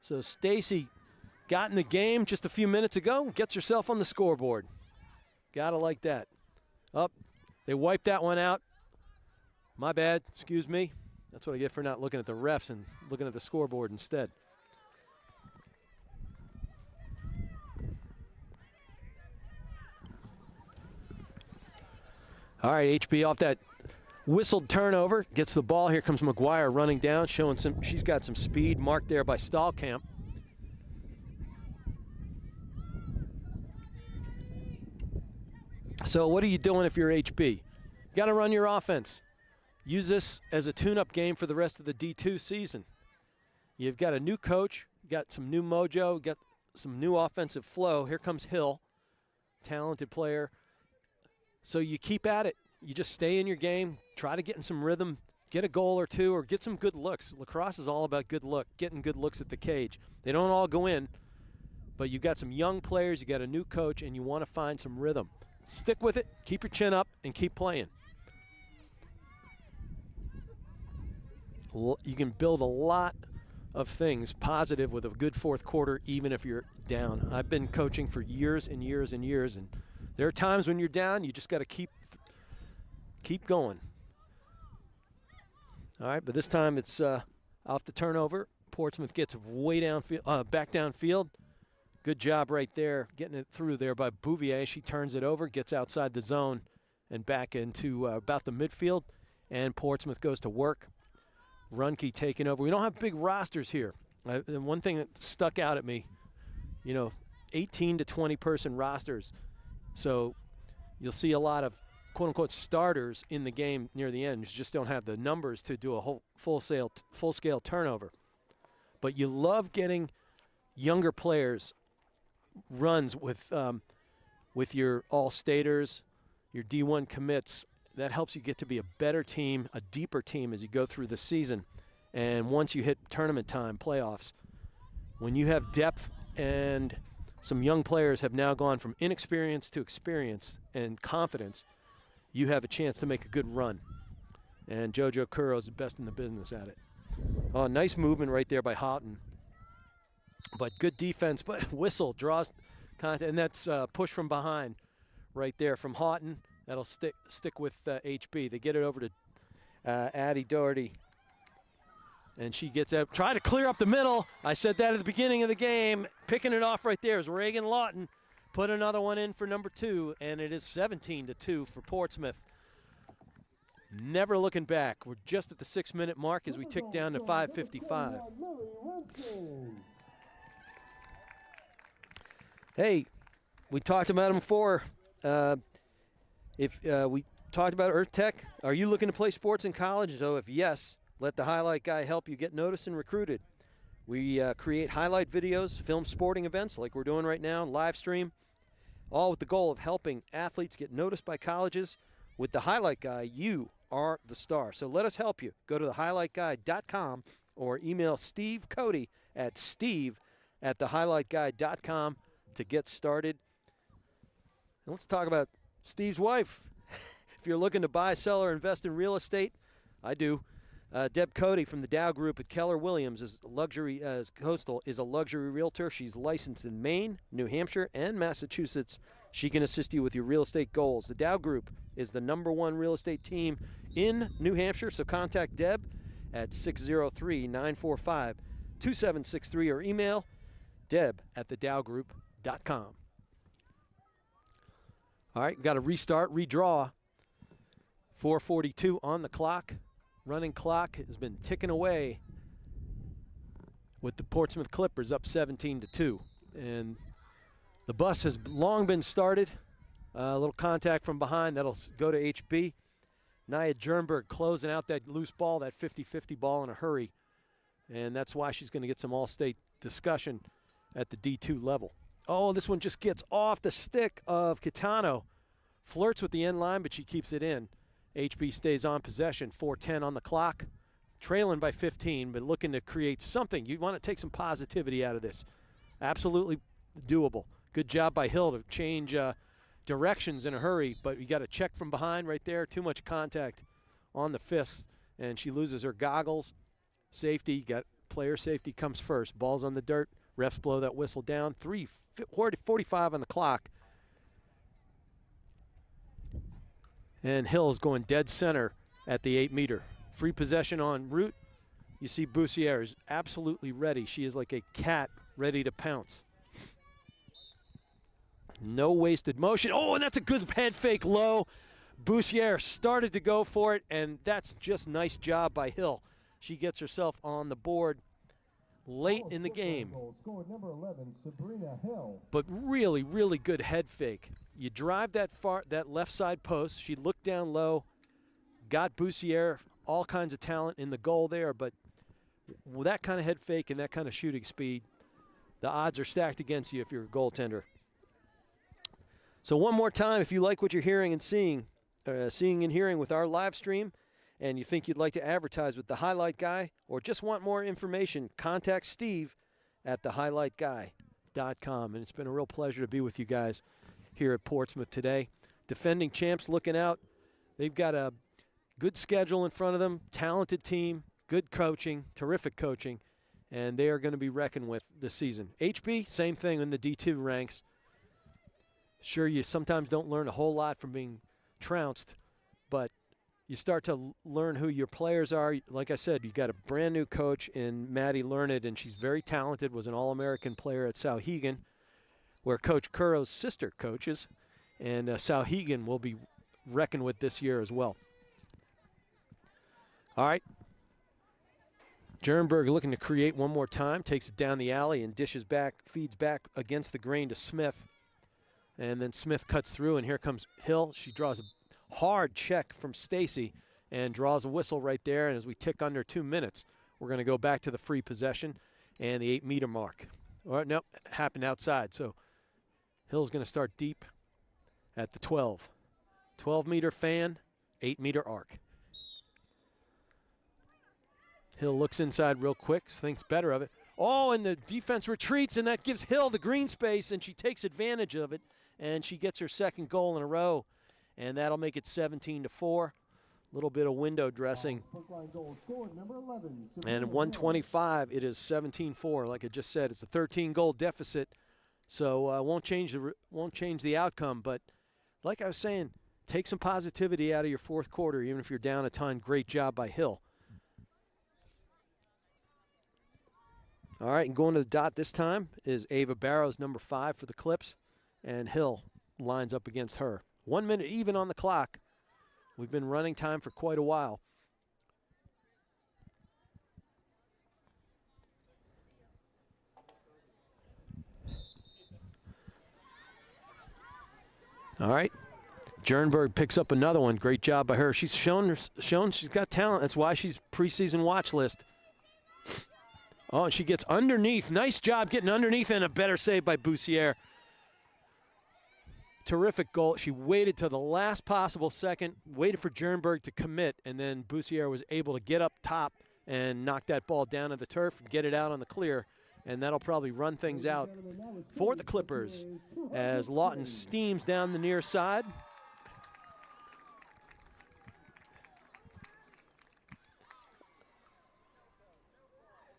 So Stacy got in the game just a few minutes ago, gets herself on the scoreboard. Gotta like that. Up, they wiped that one out. My bad, excuse me. That's what I get for not looking at the refs and looking at the scoreboard instead. All right, HB off that whistled turnover, gets the ball. Here comes McGuire running down, showing she's got some speed, marked there by Stahlkamp. So what are you doing if you're HB? You got to run your offense. Use this as a tune-up game for the rest of the D2 season. You've got a new coach, you got some new mojo, you got some new offensive flow. Here comes Hill, talented player. So you keep at it. You just stay in your game, try to get in some rhythm, get a goal or two, or get some good looks. Lacrosse is all about good look, getting good looks at the cage. They don't all go in, but you've got some young players, you got a new coach, and you want to find some rhythm. Stick with it, keep your chin up, and keep playing. You can build a lot of things positive with a good fourth quarter, even if you're down. I've been coaching for years and years and years, and there are times when you're down, you just got to keep going. All right, but this time it's off the turnover. Portsmouth gets way back downfield. Good job right there, getting it through there by Bouvier. She turns it over, gets outside the zone, and back into about the midfield, and Portsmouth goes to work. Runke taking over. We don't have big rosters here. And one thing that stuck out at me, 18 to 20 person rosters. So you'll see a lot of quote-unquote starters in the game near the end. You just don't have the numbers to do a whole full-scale turnover. But you love getting younger players runs with your all-staters, your D1 commits. That helps you get to be a better team, a deeper team as you go through the season. And once you hit tournament time, playoffs, when you have depth and some young players have now gone from inexperience to experience and confidence, you have a chance to make a good run. And JoJo Kuro is the best in the business at it. Oh, nice movement right there by Houghton. But good defense, but whistle draws contact, and that's push from behind right there from Houghton. That'll stick with HB. They get it over to Addie Doherty. And she gets out. Try to clear up the middle. I said that at the beginning of the game. Picking it off right there is Reagan Lawton. Put another one in for number 2, and it is 17-2 for Portsmouth. Never looking back. We're just at the 6-minute mark as we tick down to 5:55. Hey, we talked about them before. We talked about Earth Tech. Are you looking to play sports in college? So if yes, let the highlight guy help you get noticed and recruited. We create highlight videos, film sporting events like we're doing right now, live stream, all with the goal of helping athletes get noticed by colleges. With the highlight guy, you are the star. So let us help you. Go to thehighlightguy.com or email Steve Cody at steve@thehighlightguy.com to get started. And let's talk about Steve's wife. If you're looking to buy, sell, or invest in real estate, I do. Deb Cody from the Dow Group at Keller Williams is a luxury realtor. She's licensed in Maine, New Hampshire, and Massachusetts. She can assist you with your real estate goals. The Dow Group is the #1 real estate team in New Hampshire, so contact Deb at 603-945-2763 or email deb@thedowgroup.com. All right, got to restart, redraw. 4:42 on the clock. Running clock has been ticking away with the Portsmouth Clippers up 17-2. And the bus has long been started. A little contact from behind. That'll go to HB. Nia Jernberg closing out that loose ball, that 50-50 ball in a hurry. And that's why she's going to get some all-state discussion at the D2 level. Oh, this one just gets off the stick of Kitano. Flirts with the end line, but she keeps it in. HB stays on possession, 4:10 on the clock, trailing by 15, but looking to create something. You want to take some positivity out of this. Absolutely doable. Good job by Hill to change directions in a hurry, but you got a check from behind right there. Too much contact on the fists, and she loses her goggles. Safety, got player safety comes first. Ball's on the dirt. Refs blow that whistle down. 3:45 on the clock. And Hill's going dead center at the 8-meter. Free possession en route. You see Boussiere is absolutely ready. She is like a cat ready to pounce. No wasted motion. Oh, and that's a good head fake low. Boussiere started to go for it, and that's just nice job by Hill. She gets herself on the board late in the game. Number 11, Sabrina Hill. But really, really good head fake. You drive that left side post. She looked down low, got Boussiere, all kinds of talent in the goal there, but with that kind of head fake and that kind of shooting speed, the odds are stacked against you if you're a goaltender. So one more time, if you like what you're hearing and seeing and hearing with our live stream, and you think you'd like to advertise with the Highlight Guy or just want more information, contact Steve at thehighlightguy.com. And it's been a real pleasure to be with you guys here at Portsmouth today. Defending champs looking out. They've got a good schedule in front of them, talented team, good coaching, terrific coaching, and they are going to be reckoned with this season. HB, same thing in the D2 ranks. Sure, you sometimes don't learn a whole lot from being trounced, but you start to learn who your players are. Like I said, you got a brand new coach in Maddie Learned, and she's very talented, was an All-American player at Sauhegan, where Coach Curro's sister coaches, and Sauhegan will be reckoned with this year as well. All right. Jernberg looking to create one more time, takes it down the alley and dishes back, feeds back against the grain to Smith. And then Smith cuts through, and here comes Hill. She draws a hard check from Stacy and draws a whistle right there. And as we tick under 2 minutes, we're going to go back to the free possession and the 8-meter mark. All right, nope, happened outside. So Hill's going to start deep at the 12. 12-meter fan, 8-meter arc. Hill looks inside real quick, thinks better of it. Oh, and the defense retreats, and that gives Hill the green space, and she takes advantage of it, and she gets her second goal in a row, and that'll make it 17-4. A little bit of window dressing. And 125, it is 17-4. Like I just said, it's a 13-goal deficit, so won't change the outcome. But like I was saying, take some positivity out of your fourth quarter, even if you're down a ton. Great job by Hill. All right, and going to the dot this time is Ava Barrows, number 5 for the Clips, and Hill lines up against her. 1 minute even on the clock. We've been running time for quite a while. All right, Jernberg picks up another one. Great job by her. She's shown she's got talent. That's why she's preseason watch list. Oh, and she gets underneath. Nice job getting underneath, and a better save by Boussiere. Terrific goal. She waited till the last possible second, waited for Jernberg to commit, and then Boussiere was able to get up top and knock that ball down to the turf and get it out on the clear, and that'll probably run things out for the Clippers as Lawton steams down the near side.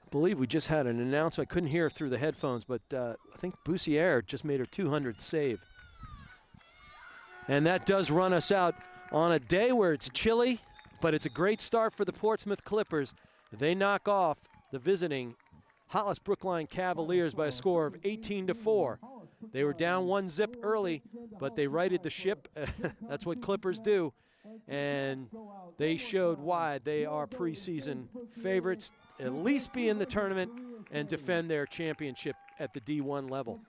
I believe we just had an announcement. I couldn't hear through the headphones, but I think Boussiere just made her 200th save. And that does run us out on a day where it's chilly, but it's a great start for the Portsmouth Clippers. They knock off the visiting Hollis Brookline Cavaliers by a score of 18-4. They were down 1-0 early, but they righted the ship. That's what Clippers do. And they showed why they are preseason favorites, at least be in the tournament and defend their championship at the D1 level.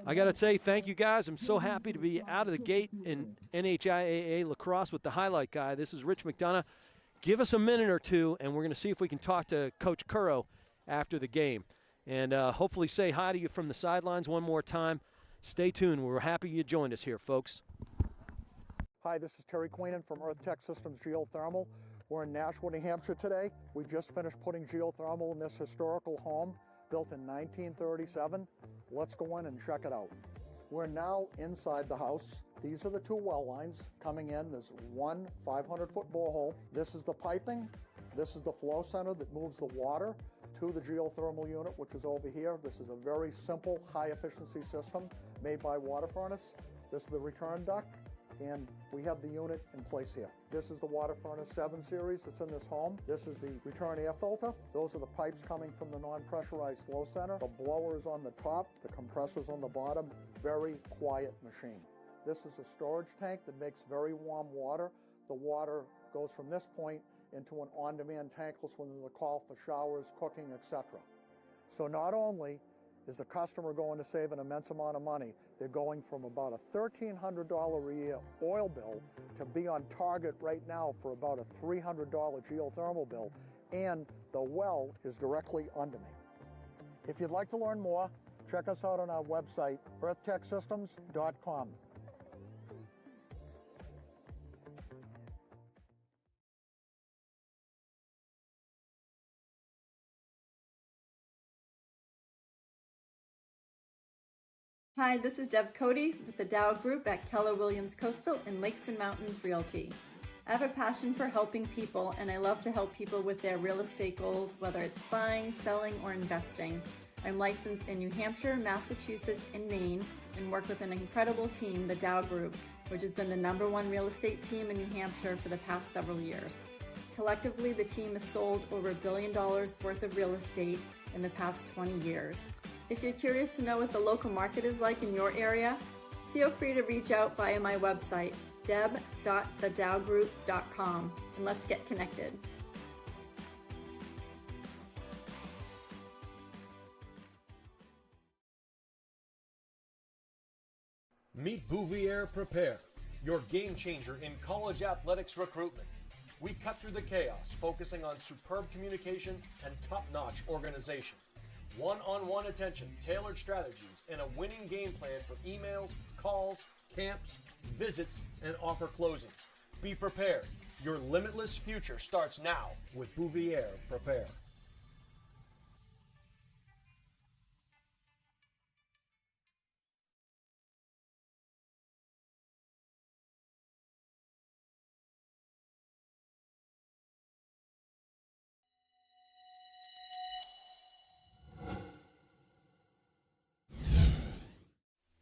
I got to say, thank you guys. I'm so happy to be out of the gate in NHIAA lacrosse with the Highlight Guy. This is Rich McDonough. Give us a minute or two, and we're going to see if we can talk to Coach Curro after the game. And hopefully say hi to you from the sidelines one more time. Stay tuned. We're happy you joined us here, folks. Hi, this is Terry Queenan from Earth Tech Systems Geothermal. We're in Nashua, New Hampshire today. We just finished putting geothermal in this historical home built in 1937. Let's go in and check it out. We're now inside the house. These are the two well lines coming in. There's one 500-foot borehole. This is the piping. This is the flow center that moves the water to the geothermal unit, which is over here. This is a very simple, high-efficiency system made by water furnace. This is the return duct, and we have the unit in place here. This is the water furnace 7 series that's in this home. This is the return air filter. Those are the pipes coming from the non-pressurized flow center. The blower is on the top, the compressor's on the bottom. Very quiet machine. This is a storage tank that makes very warm water. The water goes from this point into an on-demand tankless when there's a call for showers, cooking, etc. So not only is the customer going to save an immense amount of money, they're going from about a $1,300 a year oil bill to be on target right now for about a $300 geothermal bill, and the well is directly under me. If you'd like to learn more, check us out on our website, earthtechsystems.com. Hi, this is Deb Cody with the Dow Group at Keller Williams Coastal and Lakes and Mountains Realty. I have a passion for helping people, and I love to help people with their real estate goals, whether it's buying, selling, or investing. I'm licensed in New Hampshire, Massachusetts, and Maine, and work with an incredible team, the Dow Group, which has been the #1 real estate team in New Hampshire for the past several years. Collectively, the team has sold over $1 billion worth of real estate in the past 20 years. If you're curious to know what the local market is like in your area, feel free to reach out via my website, deb.thedowgroup.com, and let's get connected. Meet Bouvier Prepare, your game changer in college athletics recruitment. We cut through the chaos, focusing on superb communication and top-notch organization. One-on-one attention, tailored strategies, and a winning game plan for emails, calls, camps, visits, and offer closings. Be prepared. Your limitless future starts now with Bouvier Prepare.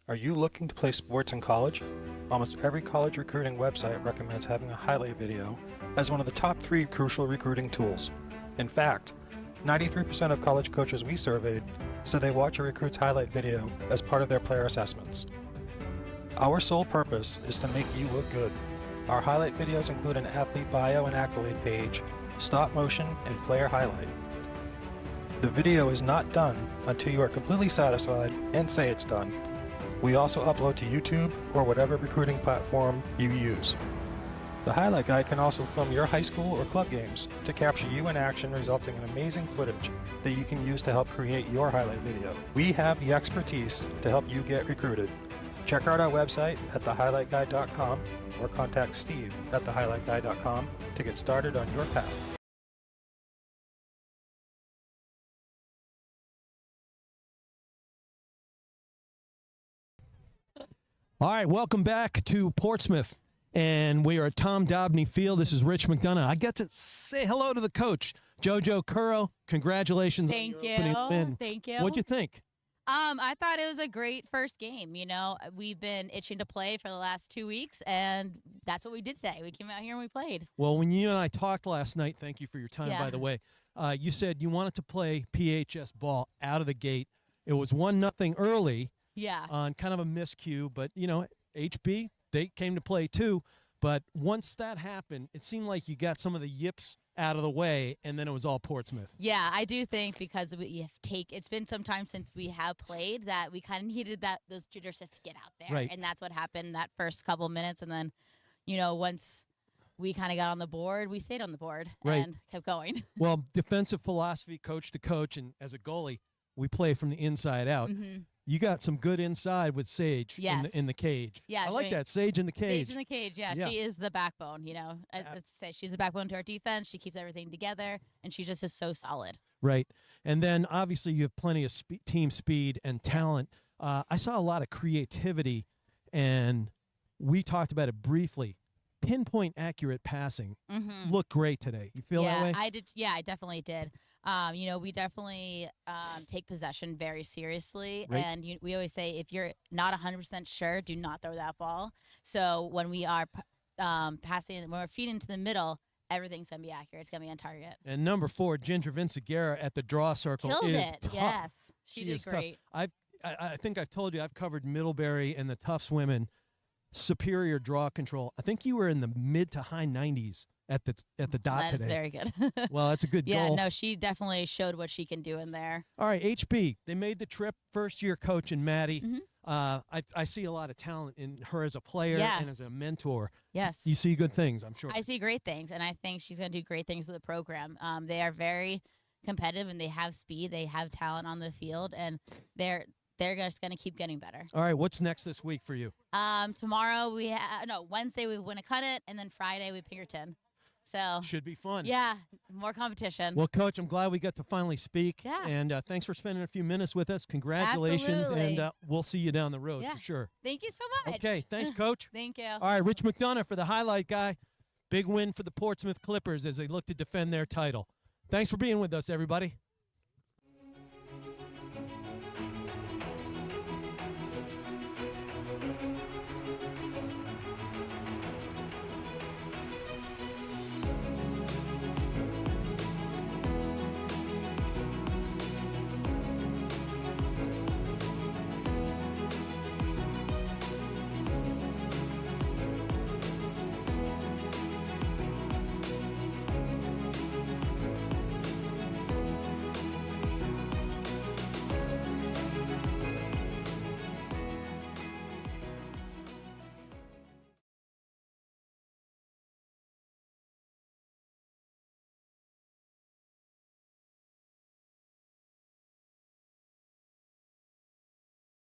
Are you looking to play sports in college? Almost every college recruiting website recommends having a highlight video as one of the top 3 crucial recruiting tools. In fact, 93% of college coaches we surveyed said they watch a recruit's highlight video as part of their player assessments. Our sole purpose is to make you look good. Our highlight videos include an athlete bio and accolade page, stop motion, and player highlight. The video is not done until you are completely satisfied and say it's done. We also upload to YouTube or whatever recruiting platform you use. The highlight guy can also film your high school or club games to capture you in action, resulting in amazing footage that you can use to help create your highlight video. We have the expertise to help you get recruited. Check out our website at thehighlightguy.com or contact Steve at thehighlightguy.com to get started on your path. All right, welcome back to Portsmouth, and we are at Tom Dobney Field. This is Rich McDonough. I get to say hello to the coach, JoJo Curro. Congratulations on your opening win. Thank you. What'd you think? I thought it was a great first game. You know, we've been itching to play for the last 2 weeks, and that's what we did today. We came out here and we played. Well, when you and I talked last night, thank you for your time, by the way, you said you wanted to play PHS ball out of the gate. It was 1-0 early. Yeah. On kind of a miscue, but, you know, HB, they came to play too. But once that happened, it seemed like you got some of the yips out of the way, and then it was all Portsmouth. Yeah, I do think because it's been some time since we have played that we kind of needed those jitters just to get out there. Right. And that's what happened that first couple minutes. And then, you know, once we kind of got on the board, we stayed on the board and kept going. Well, defensive philosophy, coach to coach, and as a goalie, we play from the inside out. Mm-hmm. You got some good inside with Sage Yes. in the cage. Yeah, I like that. Sage in the cage. Sage in the cage, yeah. She is the backbone, you know. Let's say she's the backbone to our defense. She keeps everything together, and she just is so solid. Right. And then, obviously, you have plenty of team speed and talent. I saw a lot of creativity, and we talked about it briefly. Pinpoint accurate passing looked great today. You feel that way? I did. Yeah, I definitely did. You know, we definitely take possession very seriously. Right. And we always say, if you're not 100% sure, do not throw that ball. So when we are passing, when we're feeding to the middle, everything's going to be accurate. It's going to be on target. And number 4, Ginger Vinciguerra at the draw circle Killed is it. tough. Yes. She did is great. Tough. I think I've told you I've covered Middlebury and the Tufts women. Superior draw control. I think you were in the mid to high 90s at the dot That today. is very good. Well, that's a good Yeah, goal. no, she definitely showed what she can do in there. All right, HB. They made the trip. First-year coach in Maddie. Mm-hmm. I see a lot of talent in her as a player and as a mentor. Yes. You see good things, I'm sure. I see great things, and I think she's going to do great things with the program. They are very competitive, and they have speed. They have talent on the field, and they're just going to keep getting better. All right, what's next this week for you? Tomorrow Wednesday we win a Cunnet, and then Friday we Pinkerton. So should be fun. Yeah, more competition. Well, Coach, I'm glad we got to finally speak. Yeah. And thanks for spending a few minutes with us. Congratulations. Absolutely. And we'll see you down the road Yeah. for sure. Thank you so much. Okay, thanks, Coach. Thank you. All right, Rich McDonough for the highlight guy. Big win for the Portsmouth Clippers as they look to defend their title. Thanks for being with us, everybody.